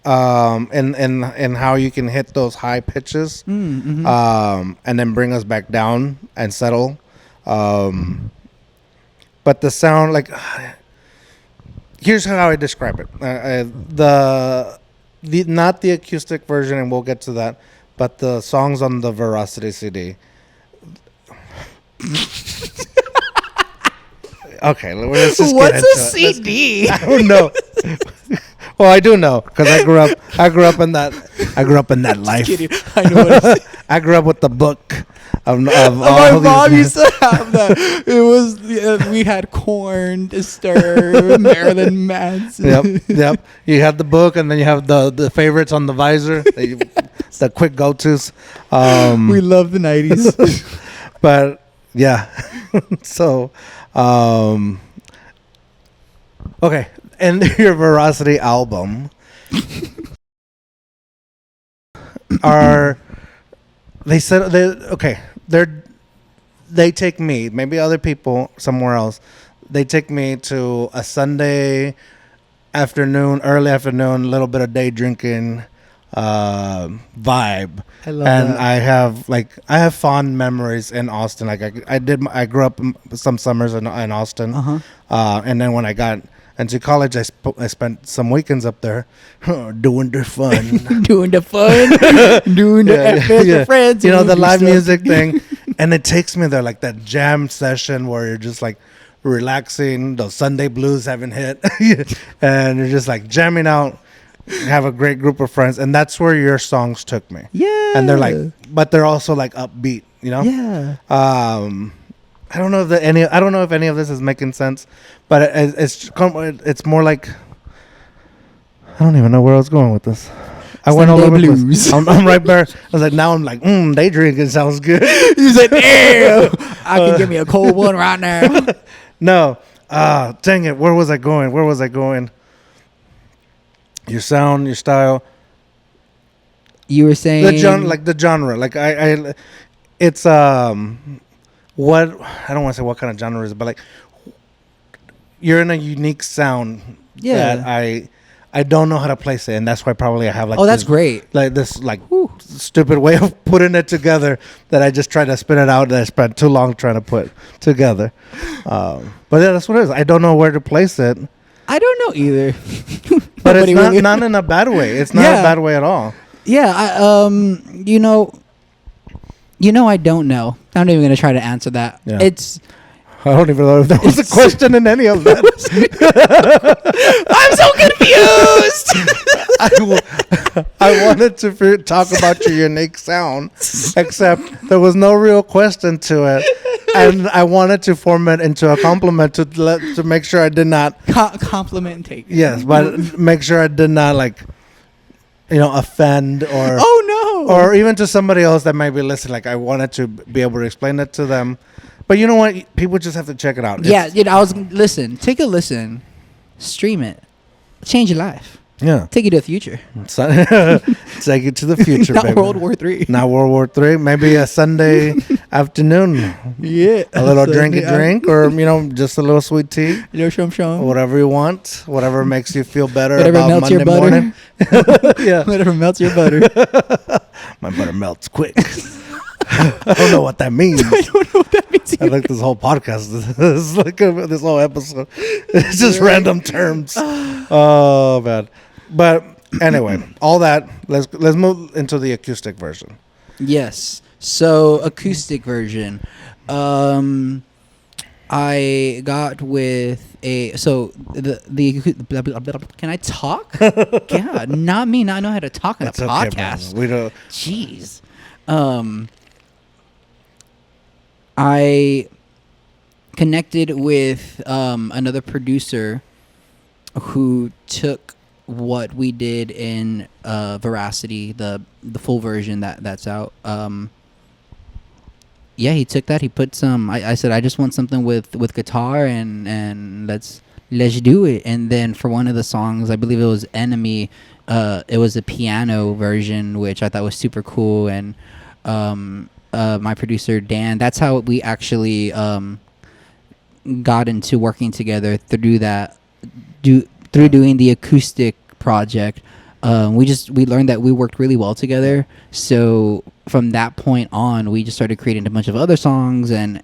and how you can hit those high pitches, and then bring us back down and settle. But the sound, like, here's how I describe it: not the acoustic version, and we'll get to that, but the songs on the Veracity CD. Okay, let's just What's get a into it. CD? I don't know. Well, I do know because I grew up in that life. Kidding. I know what it is. I grew up with the book of My all mom these. used to have that. It was we had Korn, Disturbed, Marilyn Manson. Yep. You had the book, and then you have the favorites on the visor, the quick go-tos. We love the 90s. But yeah, so okay, and your Veracity album are they said they take me, maybe other people somewhere else, they take me to a Sunday afternoon, early afternoon, a little bit of day drinking vibe. I love And that. I have fond memories in Austin. Like I grew up some summers in Austin. And then when I got into college, I spent some weekends up there doing the fun. Doing the fun, doing the F with your friends. You know, the do live stuff. music thing. And it takes me there, like that jam session where you're just like relaxing, those Sunday blues haven't hit. And you're just like jamming out, have a great group of friends. And that's where your songs took me. Yeah. And they're like, but they're also like upbeat, you know? Yeah. I don't know if any of this is making sense, but it's more like, I don't even know where I was going with this. I went all Sunday over the blues. place. I'm right there. I was like, now I'm like, day drinking sounds good. You said, damn, I can give me a cold one right now. No, dang it. Where was I going? Your sound, your style, You were saying the genre. Like it's what I don't want to say what kind of genre it is, but like you're in a unique sound that I don't know how to place it, and that's why probably I have like that's great. Like this stupid way of putting it together that I just try to spin it out and I spent too long trying to put together. But yeah, that's what it is. I don't know where to place it. I don't know either. But it's not in a bad way. It's not a bad way at all. Yeah, I don't know. I'm not even gonna try to answer that. Yeah. It's I don't even know if there was a question in any of that. I'm so confused. I wanted to talk about your unique sound, except there was no real question to it, and I wanted to form it into a compliment to make sure I did not Compliment and take. Yes, but make sure I did not offend or or even to somebody else that might be listening. Like I wanted to be able to explain it to them. But you know what? People just have to check it out. Yeah, take a listen, stream it, change your life. Yeah. Take you to the future. Take it to the future, Not baby. World War III. Not World War III. Maybe a Sunday afternoon. Yeah. A little drink, or just a little sweet tea. Shum. Whatever you want. Whatever makes you feel better Whatever about melts Monday your butter. morning. Yeah. Whatever melts your butter. My butter melts quick. I don't know what that means. I don't know what that means I like this whole podcast. This is like this whole episode. It's just random terms. Oh man. But anyway, all that. Let's move into the acoustic version. Yes. So acoustic version. I got with the can I talk? Yeah, not me. Not know how to talk on a podcast. Okay, we don't. Jeez. I connected with another producer who took what we did in Veracity, the full version that's out. Yeah, he took that. He put some. I said I just want something with guitar and let's do it. And then for one of the songs, I believe it was Enemy. It was a piano version, which I thought was super cool. And my producer Dan, that's how we actually got into working together through doing the acoustic project. We learned that we worked really well together. So from that point on, we just started creating a bunch of other songs and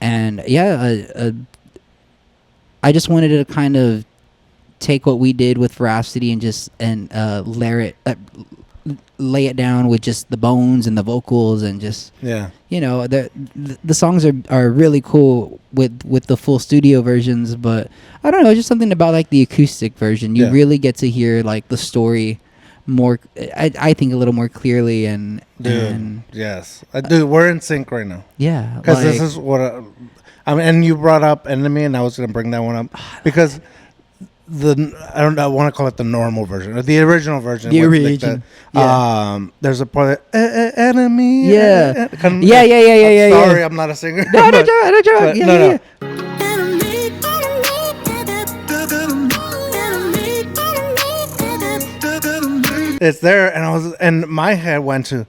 I just wanted to kind of take what we did with Veracity and layer it, lay it down with just the bones and the vocals and just Yeah. the songs are really cool with the full studio versions, but I don't know, just something about like the acoustic version. You really get to hear like the story more. I think a little more clearly and Yes, dude, we're in sync right now. Yeah, Because this is what I mean. And you brought up Enemy, and I was gonna bring that one up because I want to call it the normal version or the original version. The with, like, original. there's a part that, Enemy. Yeah. Kind of- Yeah. Sorry, I'm not a singer. No, but- no. but Yeah. It's there, and my head went to.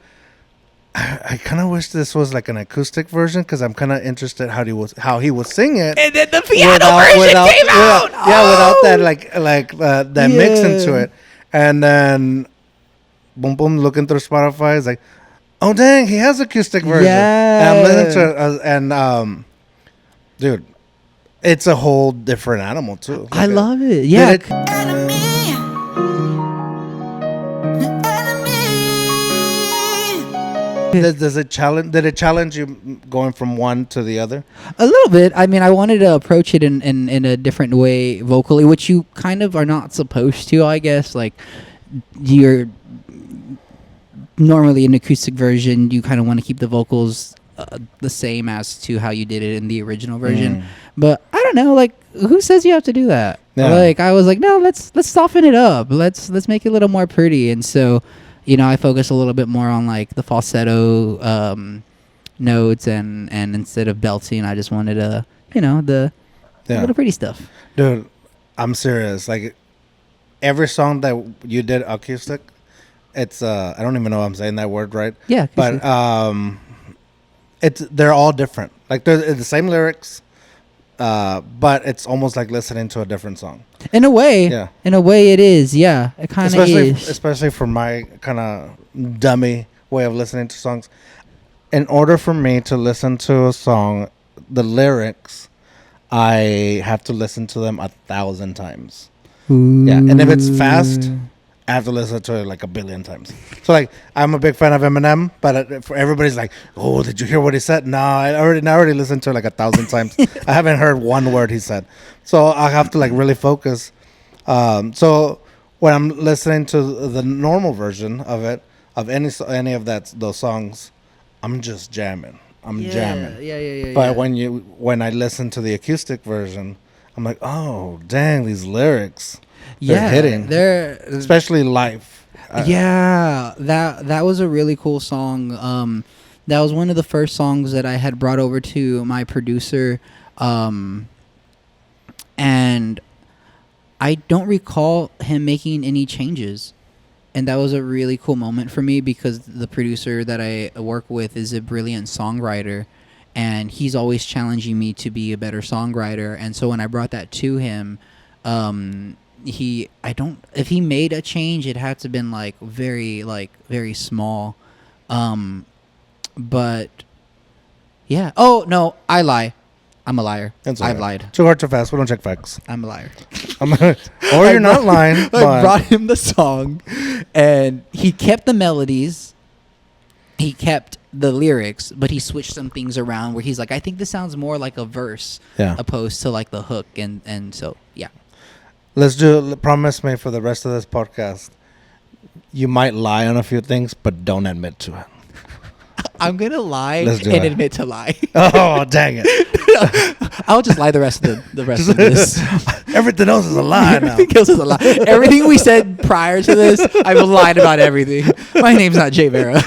I kind of wish this was like an acoustic version because I'm kind of interested how he was singing it. And then the piano version came out. Without that that mix into it, and then boom, looking through Spotify, it's like, oh dang, he has acoustic version. Yeah. And I'm listening to it, and dude, it's a whole different animal too. I love it. Yeah. Does it challenge? Did it challenge you going from one to the other? A little bit. I mean, I wanted to approach it in a different way vocally, which you kind of are not supposed to, I guess. Like, you're normally an acoustic version, you kind of want to keep the vocals the same as to how you did it in the original version. But I don't know, like, who says you have to do that? Yeah. Like, I was like, no, let's soften it up. Let's make it a little more pretty. And so, I focus a little bit more on like the falsetto notes, and instead of belting, I just wanted the little pretty stuff. Dude, I'm serious. Like, every song that you did acoustic, it's I don't even know if I'm saying that word right. Yeah, but they're all different. Like, they're the same lyrics, but it's almost like listening to a different song. In a way, it is. Yeah, it kind of is. Especially for my kind of dummy way of listening to songs. In order for me to listen to a song, the lyrics, I have to listen to them 1,000 times. Ooh. Yeah, and if it's fast, I have to listen to it like 1 billion times. So, like, I'm a big fan of Eminem, but for everybody's like, oh, did you hear what he said? No, I already listened to it like 1,000 times. I haven't heard one word he said. So I have to like really focus. So when I'm listening to the normal version of it, of any of those songs, I'm just jamming. I'm jamming. Yeah. But when I listen to the acoustic version, I'm like, oh, dang, these lyrics. They're hitting. Especially live. That was a really cool song. That was one of the first songs that I had brought over to my producer. And I don't recall him making any changes. And that was a really cool moment for me because the producer that I work with is a brilliant songwriter. And he's always challenging me to be a better songwriter. And so when I brought that to him, if he made a change, it had to have been very small. But yeah. Oh no, I lie. I'm a liar. I've lied. Too hard, too fast. We don't check facts. I'm a liar. Or you're not lying. I brought him the song, and he kept the melodies. He kept the lyrics, but he switched some things around where he's like, I think this sounds more like a verse opposed to like the hook. And so, yeah. Promise me for the rest of this podcast, you might lie on a few things, but don't admit to it. I'm going to lie and admit to lie. Oh, dang it. I'll just lie the rest of this. Everything else is a lie now. Everything else is a lie. Everything we said prior to this, I've lied about everything. My name's not JVRA.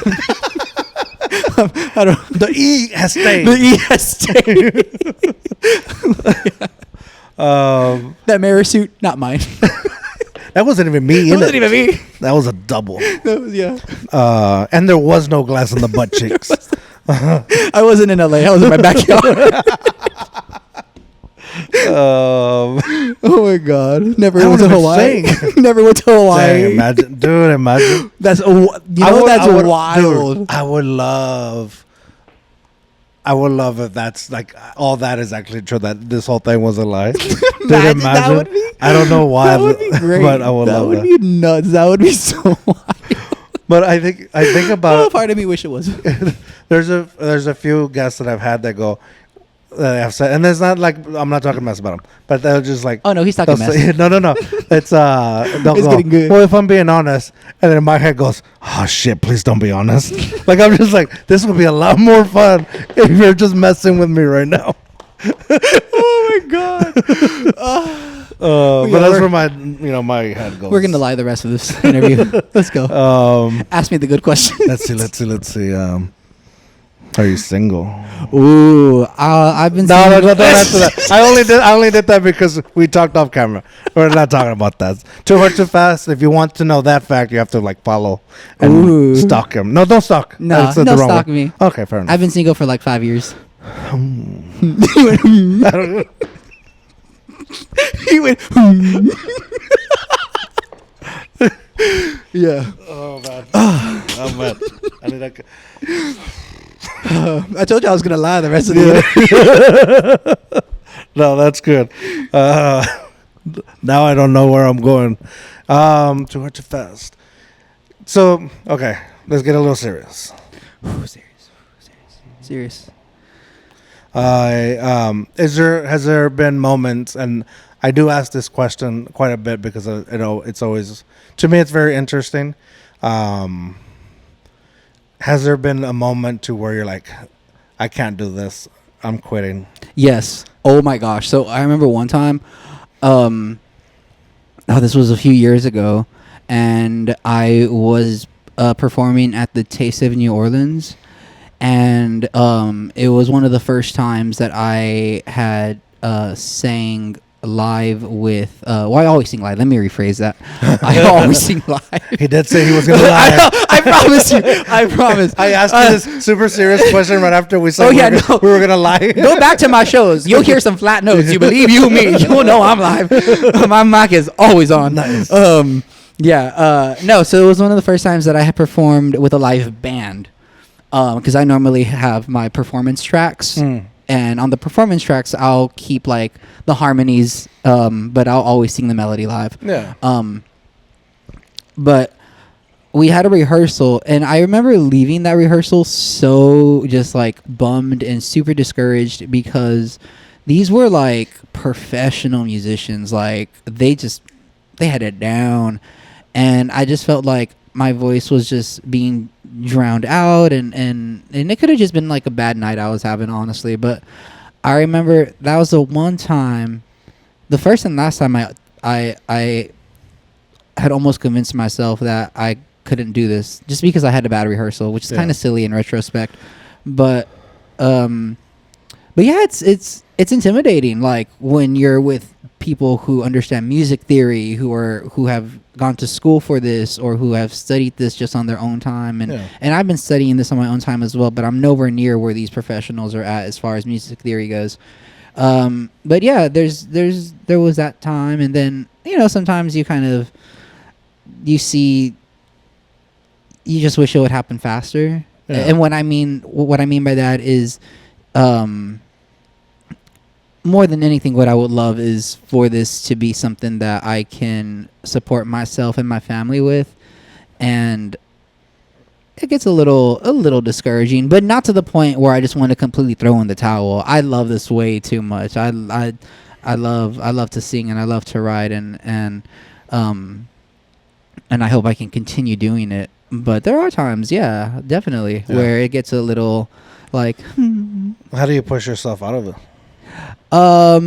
The E has stayed. The E has stayed. That mirror suit, not mine. That wasn't even me. That wasn't even me. That was a double. Yeah. And there was no glass in the butt cheeks. I wasn't in LA. I was in my backyard. Oh my God! Never went to Hawaii. Never went to Hawaii. Dang, imagine. That's wild. Dude, I would love if that's like all that is actually true. That this whole thing was a lie. Dude, imagine. That would be, I don't know why, that would be great. but I would love that. That would be nuts. That would be so wild. But I think about part of me wish it was. there's a few guests that I've had that go that I've said, and it's not like I'm not talking mess about them, but they're just like, Oh no, he's talking they'll mess. say- no, it's they'll It's go, getting good. well, if I'm being honest, and then in my head goes, oh shit, please don't be honest. Like I'm just like, this would be a lot more fun if you're just messing with me right now. Oh my god. But that's where my head goes. We're gonna lie the rest of this interview. Let's go. Ask me the good question. let's see. Are you single? Ooh, I've been. No, don't answer that. I only did that because we talked off camera. We're not talking about that. Too hard, too fast. If you want to know that fact, you have to like follow and Ooh. stalk him. No, don't stalk. No, That's the don't wrong stalk word. me. Okay, fair enough. I've been single for like 5 years. I don't know. He went. Yeah. Oh man. Oh man. I need that. I told you I was gonna lie the rest of the year. No, that's good. Now I don't know where I'm going. Too hard, too fast. So okay, let's get a little serious. Serious. Has there been moments, and I do ask this question quite a bit because it's always, to me, it's very interesting. Has there been a moment to where you're like, I can't do this, I'm quitting? Yes. Oh my gosh. So I remember one time, this was a few years ago, and I was performing at the Taste of New Orleans, and it was one of the first times that I had sang live with well, I always sing live. Let me rephrase that. I always sing live. He did say he was going to lie. I promise you. I promise. I asked you this super serious question right after we said no. we were going to lie. Go back to my shows. You'll hear some flat notes. You believe you me. You'll know I'm live. My mic is always on. Nice. No, so it was one of the first times that I had performed with a live band. Because I normally have my performance tracks. And on the performance tracks, I'll keep like the harmonies, but I'll always sing the melody live. Yeah. But we had a rehearsal, and I remember leaving that rehearsal so just like bummed and super discouraged because these were like professional musicians. Like they had it down, and I just felt like my voice was just being drowned out, and it could have just been like a bad night I was having, honestly. But I remember that was the one time, the first and last time I had almost convinced myself that I couldn't do this just because I had a bad rehearsal, which is kind of silly in retrospect. But yeah, it's intimidating, like when you're with people who understand music theory, who have gone to school for this or who have studied this just on their own time, and I've been studying this on my own time as well, but I'm nowhere near where these professionals are at as far as music theory goes. But yeah, there was that time, and then sometimes you just wish it would happen faster. And what I mean by that is more than anything, what I would love is for this to be something that I can support myself and my family with. And it gets a little discouraging, but not to the point where I just want to completely throw in the towel. I love this way too much. I love to sing, and I love to write, and I hope I can continue doing it. But there are times, definitely, where it gets a little like. How do you push yourself out of it? I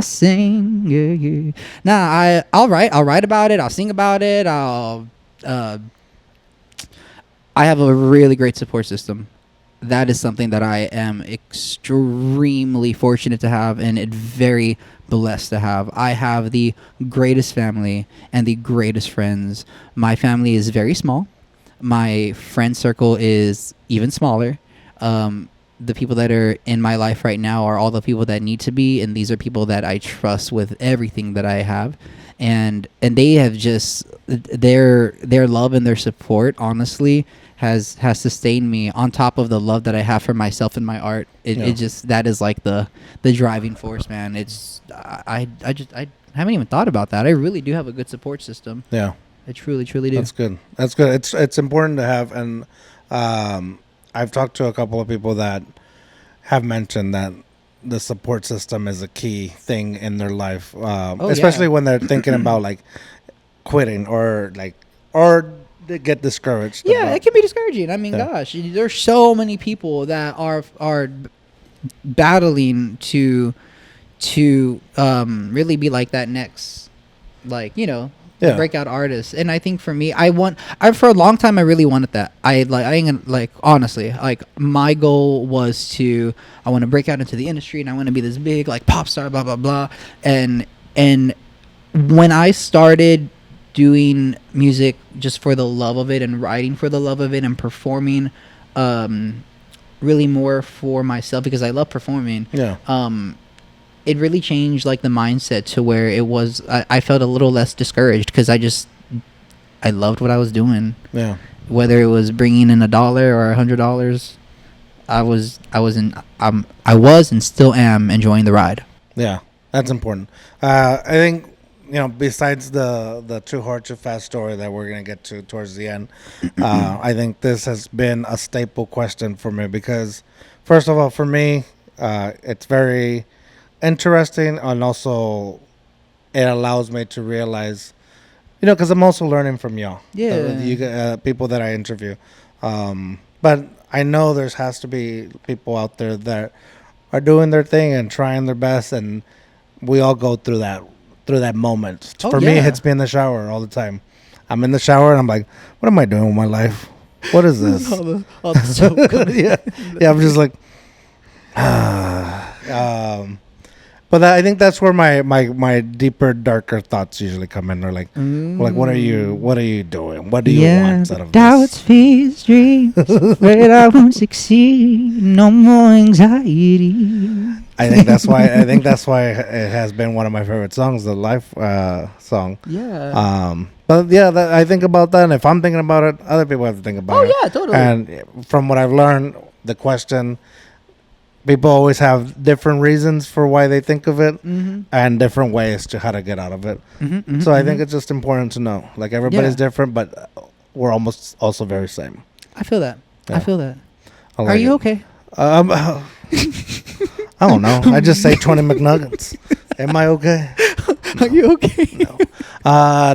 sing, yeah. Nah, I'll write about it. I'll sing about it. I have a really great support system. That is something that I am extremely fortunate to have, and very blessed to have. I have the greatest family and the greatest friends. My family is very small. My friend circle is even smaller. The people that are in my life right now are all the people that need to be, and these are people that I trust with everything that I have, and they have just their love and their support, honestly, has sustained me on top of the love that I have for myself and my art. It just, that is like the driving force, man. It's I I haven't even thought about that. I really do have a good support system. Yeah. I truly, truly do. That's good. That's good. It's important to have, and I've talked to a couple of people that have mentioned that the support system is a key thing in their life, especially when they're thinking about like quitting or they get discouraged. Yeah, it can be discouraging. I mean, gosh, there's so many people that are battling to really be like that next, like, you know, breakout artist. And I think for me, for a long time I really wanted that. I ain't gonna, like, honestly, like, my goal was I want to break out into the industry, and I want to be this big, like, pop star, blah blah blah. And when I started doing music just for the love of it, and writing for the love of it, and performing really more for myself because I love performing, it really changed, like, the mindset to where it was, I felt a little less discouraged because I loved what I was doing. Yeah. Whether it was bringing in $1 or $100, I was and still am enjoying the ride. Yeah, that's important. I think, you know, besides the Too Hard Too Fast story that we're gonna get to towards the end, I think this has been a staple question for me because, first of all, for me, it's very interesting, and also it allows me to realize, you know, because I'm also learning from y'all. Yeah, people that I interview, but I know there has to be people out there that are doing their thing and trying their best, and we all go through that moment. For me, it hits me in the shower all the time. I'm in the shower and I'm like, what am I doing with my life? What is this? So good. Yeah, I'm just like, but I think that's where my deeper, darker thoughts usually come in. They're like, what are you doing? What do you want out of doubts, this? fears, dreams, afraid I won't succeed. No more anxiety. I think that's why it has been one of my favorite songs, the Life song. Yeah. But yeah, I think about that, and if I'm thinking about it, other people have to think about it. Oh yeah, totally. And from what I've learned, the question, people always have different reasons for why they think of it, and different ways to how to get out of it. So I think it's just important to know, like, everybody's different, but we're almost also very same. I feel that. Yeah. I feel that. Like Are you okay? I don't know. I just say 20 McNuggets. Am I okay? Are you okay? No.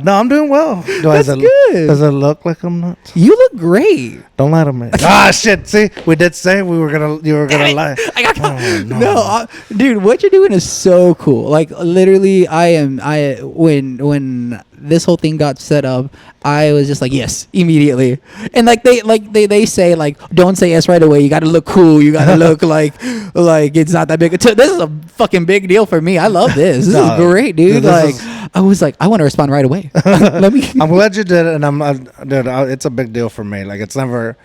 No, I'm doing well. That's good. Does it look like I'm nuts? You look great. Don't lie to me. Shit. See, we did say you were gonna lie. I got caught. No, dude, what you're doing is so cool. Like, literally, when this whole thing got set up, I was just like, yes, immediately. And they say, like, don't say yes right away. You got to look cool. You got to look like it's not that big. This is a fucking big deal for me. I love this. This is great, dude. I was like, I want to respond right away. I'm glad you did it, and dude, it's a big deal for me. Like, it's never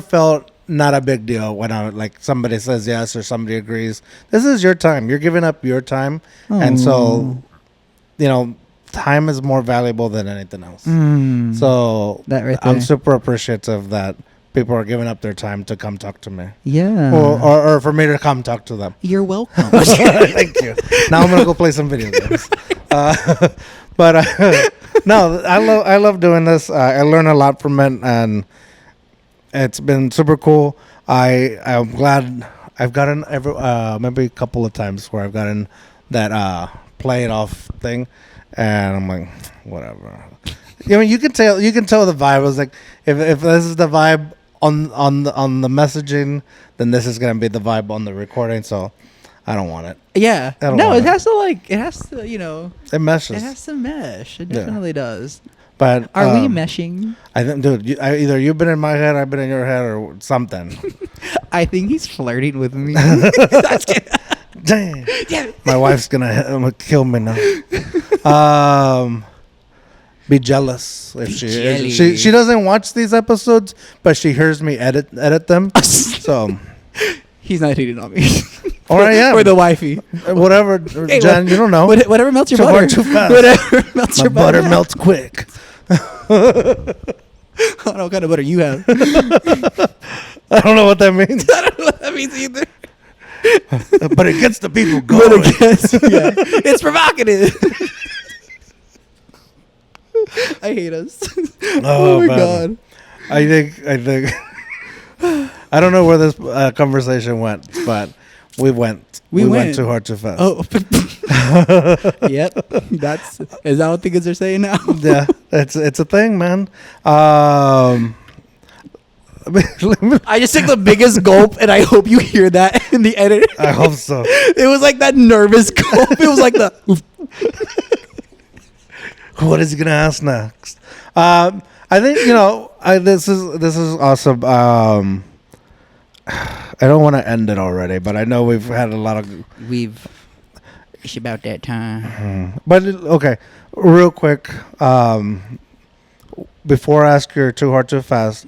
felt not a big deal when somebody says yes or somebody agrees. This is your time. You're giving up your time, and so, you know, time is more valuable than anything else. So that right there. I'm super appreciative that people are giving up their time to come talk to me. Yeah. Or for me to come talk to them. You're welcome. Thank you. Now I'm gonna go play some video games. But no, I love doing this. I learn a lot from it, and it's been super cool. I'm glad I've gotten maybe a couple of times where I've gotten that play it off thing, and I'm like, whatever. I mean, you can tell the vibe. I was like, if this is the vibe on the messaging, then this is gonna be the vibe on the recording. So I don't want it. Yeah. No, it has to, you know. It meshes. It has to mesh. It definitely does. But are we meshing? I think, dude, either you've been in my head, I've been in your head, or something. I think he's flirting with me. Damn. My wife's gonna kill me now. Be jealous if she doesn't watch these episodes, but she hears me edit them. So he's not hitting on me. Or I am. Or the wifey. Whatever, Jen, you don't know. Whatever melts your too butter. Hard, too fast. Whatever melts my your butter melts quick. I don't know what kind of butter you have. I don't know what that means. I don't know what that means either. But it gets the people But going. yeah, it's provocative. I hate us. Oh, my man. God. I think I don't know where this conversation went, but we went. We went too hard too fast. Oh. Yep. Is that what the kids are saying now? Yeah, it's a thing, man. I just took the biggest gulp, and I hope you hear that in the edit. I hope so. It was like that nervous gulp. It was like the. What is he gonna ask next? I think this is awesome. I don't want to end it already, but I know we've had a lot of. It's about that time. But okay, real quick. Before I ask your too hard too fast,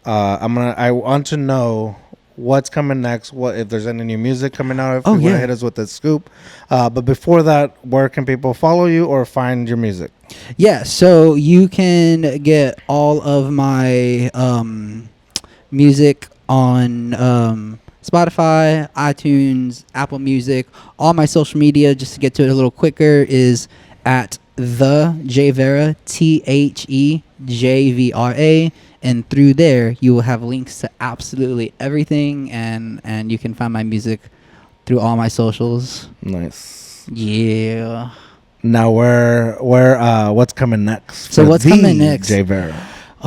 I want to know what's coming next. What if there's any new music coming out? If you want to hit us with a scoop. But before that, where can people follow you or find your music? Yeah, so you can get all of my music on Spotify, iTunes, Apple Music. All my social media, just to get to it a little quicker, is at the JVRA, THEJVRA. And through there, you will have links to absolutely everything, and you can find my music through all my socials. Nice. Yeah. Now, what's coming next? So what's coming next? JVRA.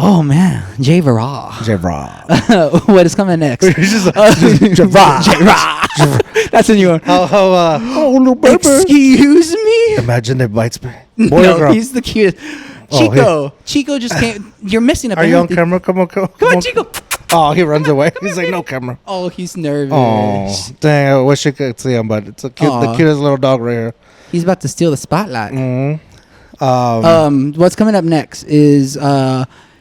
Oh man, JVRA. JVRA. What is coming next? JVRA. That's a new one. Little baby. Excuse me. Imagine it bites me. Boy or No, girl? he's the cutest. Oh, Chico just came. You're missing a. Are you on camera? Come on, Chico. Oh, he runs away. He's like, no camera. Oh, he's nervous. Oh, dang! I wish you could see him, but it's the cutest little dog right here. He's about to steal the spotlight. Mm-hmm. What's coming up next is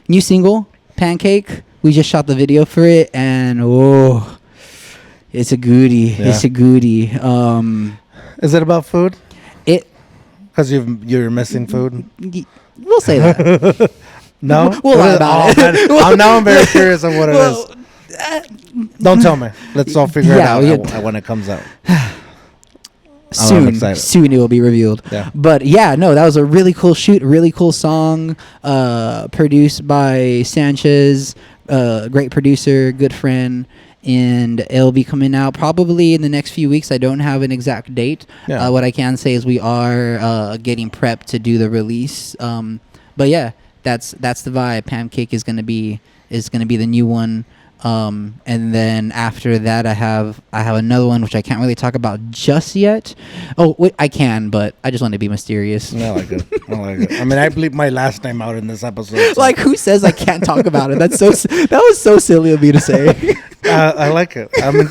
new single, Pancake. We just shot the video for it, and it's a goodie. Yeah. It's a goodie. Is it about food? Because you're missing food. We'll say that. No, we'll lie about it. I'm very curious on what it is. Don't tell me. Let's all figure it out when it comes out. Soon it will be revealed. Yeah. But yeah, no, that was a really cool shoot, really cool song, produced by Sanchez, great producer, good friend, and it'll be coming out probably in the next few weeks. I don't have an exact date. Yeah. What I can say is we are getting prepped to do the release. But yeah, that's the vibe. Pancake is gonna be the new one. And then after that, I have another one which I can't really talk about just yet. Oh, wait, I can, but I just want to be mysterious. I like it. I mean, I bleep my last name out in this episode. So. Like, who says I can't talk about it? That was so silly of me to say. I like it. I mean,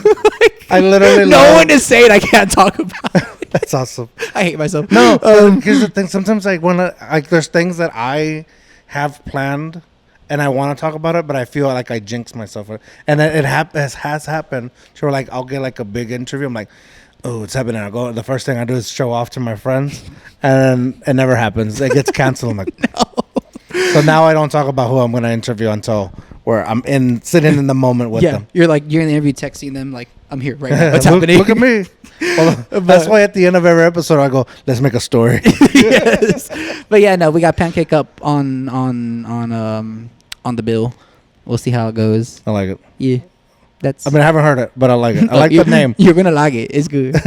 I literally. No one is saying I can't talk about it. That's awesome. I hate myself. No, here's the thing. Sometimes there's things that I have planned. And I want to talk about it, but I feel like I jinx myself. And it has happened. So like, I'll get like a big interview. I'm like, oh, it's happening. I go. The first thing I do is show off to my friends, and it never happens. It gets canceled. I'm like, no. So now I don't talk about who I'm going to interview until where I'm sitting in the moment with them. You're in the interview texting them like, I'm here right now. What's happening? Look at me. Well, that's why at the end of every episode I go, let's make a story. Yes. But yeah, no, we got Pancake up on the bill. We'll see how it goes. I like it. Yeah. I haven't heard it, but I like it. I like the name. You're going to like it. It's good.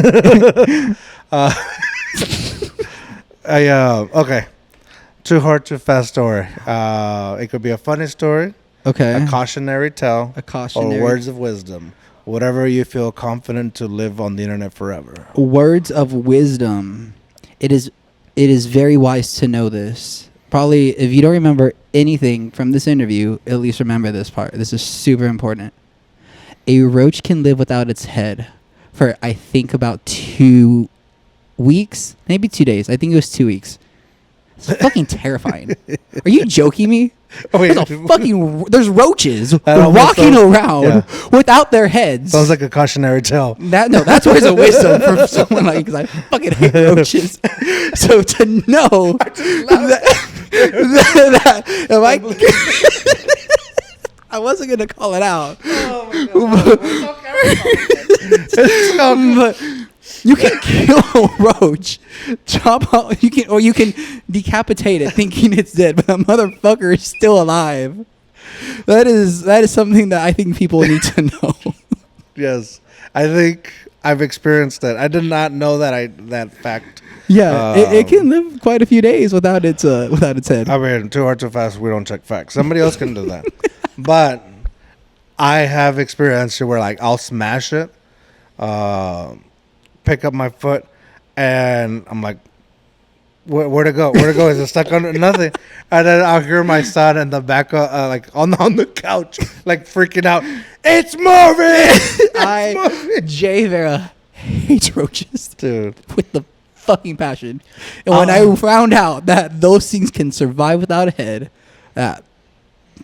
Okay. Too hard, too fast story. It could be a funny story. Okay. A cautionary tale. Or words of wisdom. Whatever you feel confident to live on the internet forever. Words of wisdom. It is very wise to know this. Probably, if you don't remember anything from this interview, at least remember this part. This is super important. A roach can live without its head for, I think, about 2 weeks, maybe 2 days. I think it was 2 weeks. It's fucking terrifying. Are you joking me? Oh, wait. There's roaches walking around without their heads. Sounds like a cautionary tale. That's words of wisdom for someone like, because I fucking hate roaches. So to know that if I wasn't gonna call it out. Oh my God. It's called- But you can kill a roach, chop out. You can decapitate it, thinking it's dead, but that motherfucker is still alive. That is something that I think people need to know. Yes, I think I've experienced that. I did not know that fact. Yeah, it can live quite a few days without its head. I mean, too hard, too fast. We don't check facts. Somebody else can do that. But I have experienced it where like I'll smash it, pick up my foot, and I'm like, where'd it go? Where'd it go? Is it stuck under nothing? And then I'll hear my son in the back, like on the couch, like freaking out. It's moving. JVRA hates roaches, Dude. with the fucking passion. And when I found out that those things can survive without a head, that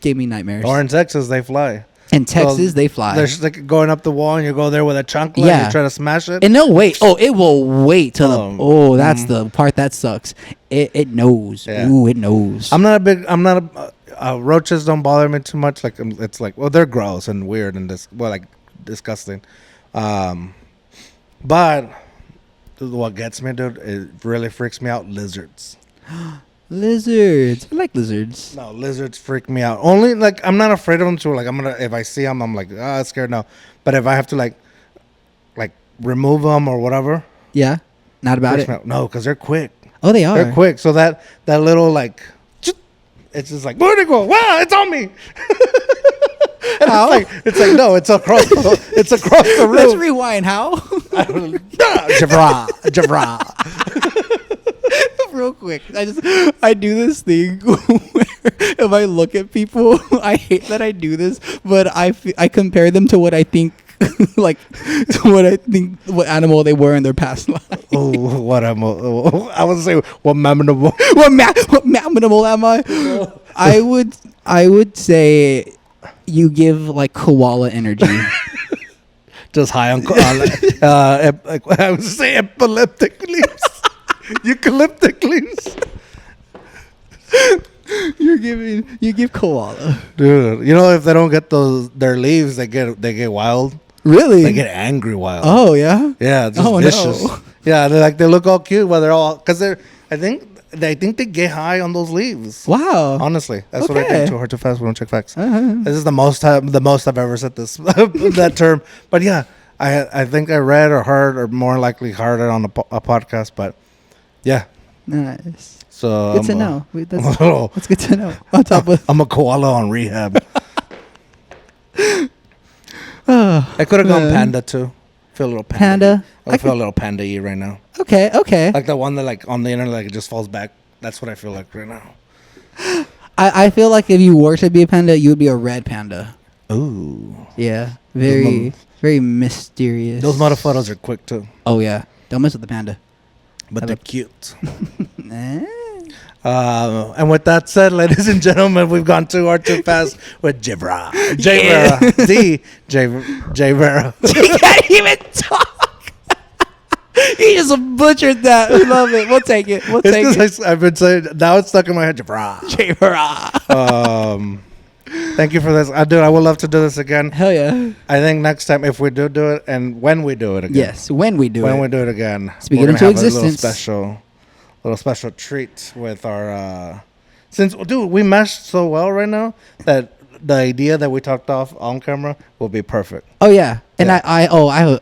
gave me nightmares. Or in Texas, they fly. In Texas, they fly. They're just like going up the wall, and you go there with a chancla, Yeah. and you try to smash it. And they'll wait. Oh, it will wait till that's the part that sucks. It knows. Yeah. Ooh, it knows. Roaches don't bother me too much. Like it's like, well, they're gross and weird and disgusting. But what gets me, dude, it really freaks me out. Lizards. Lizards. I like lizards. No, lizards freak me out. Only like I'm not afraid of them too. Like if I see them, I'm like, scared. No, but if I have to like remove them or whatever, Yeah, not about freaks it. me out. No, because they're quick. Oh, they are. They're quick. So that little like, it's just like, where'd it go? Wow, it's on me. And How? it's like no, it's across the room. Let's rewind. How? Javra. Real quick, I do this thing where if I look at people, I hate that I do this, but I compare them to what I think, like what animal they were in their past life. Oh, what animal? I would say what memorable. What animal am I? I would say you give like koala energy. Just high on I would say epileptic leaves. Eucalyptic leaves. You give koala. Dude, you know if they don't get their leaves, they get wild. Really? They get angry wild. Oh yeah. Yeah, just Oh, vicious. no. Yeah, they look all cute while they're all because I think they get high on those leaves. Wow. Honestly, that's what I Okay. think. Too hard, too fast. We don't check facts. Uh-huh. This is the most I've ever said this that term. But yeah, I think I read or heard or more likely heard it on a podcast. But yeah, Nice. so Good to know. That's little- good to know. On top of I'm a koala on rehab. oh, I could have gone man. panda too. Feel a little Panda? I feel a little panda-y right now. Okay. Like the one that like on the internet like it just falls back. That's what I feel like right now. I feel like if you were to be a panda, you would be a red panda. Ooh, Yeah. Very mysterious. those mother photos are quick too, Oh yeah. Don't mess with the panda. but they're cute. Eh. And with that said, ladies and gentlemen, we've gone too hard, too fast with JVRA. JVRA. He can't even talk. He just butchered that. We love it. We'll take it. We'll take it. It's because I've been saying, now it's stuck in my head, JVRA. JVRA. Thank you for this. I would love to do this again. Hell yeah. I think next time, if we do it, and when we do it again. Yes. When we do it. Again. Speak we're it gonna into have a existence. little special treat with our, since, dude, we meshed so well right now that the idea that we talked off on camera will be perfect. Oh yeah. And Yeah.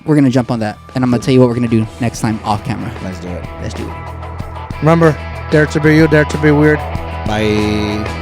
we're gonna jump on that, and I'm gonna tell you what we're gonna do next time off camera. Let's do it. Let's do it. Remember, dare to be you, dare to be weird. Bye.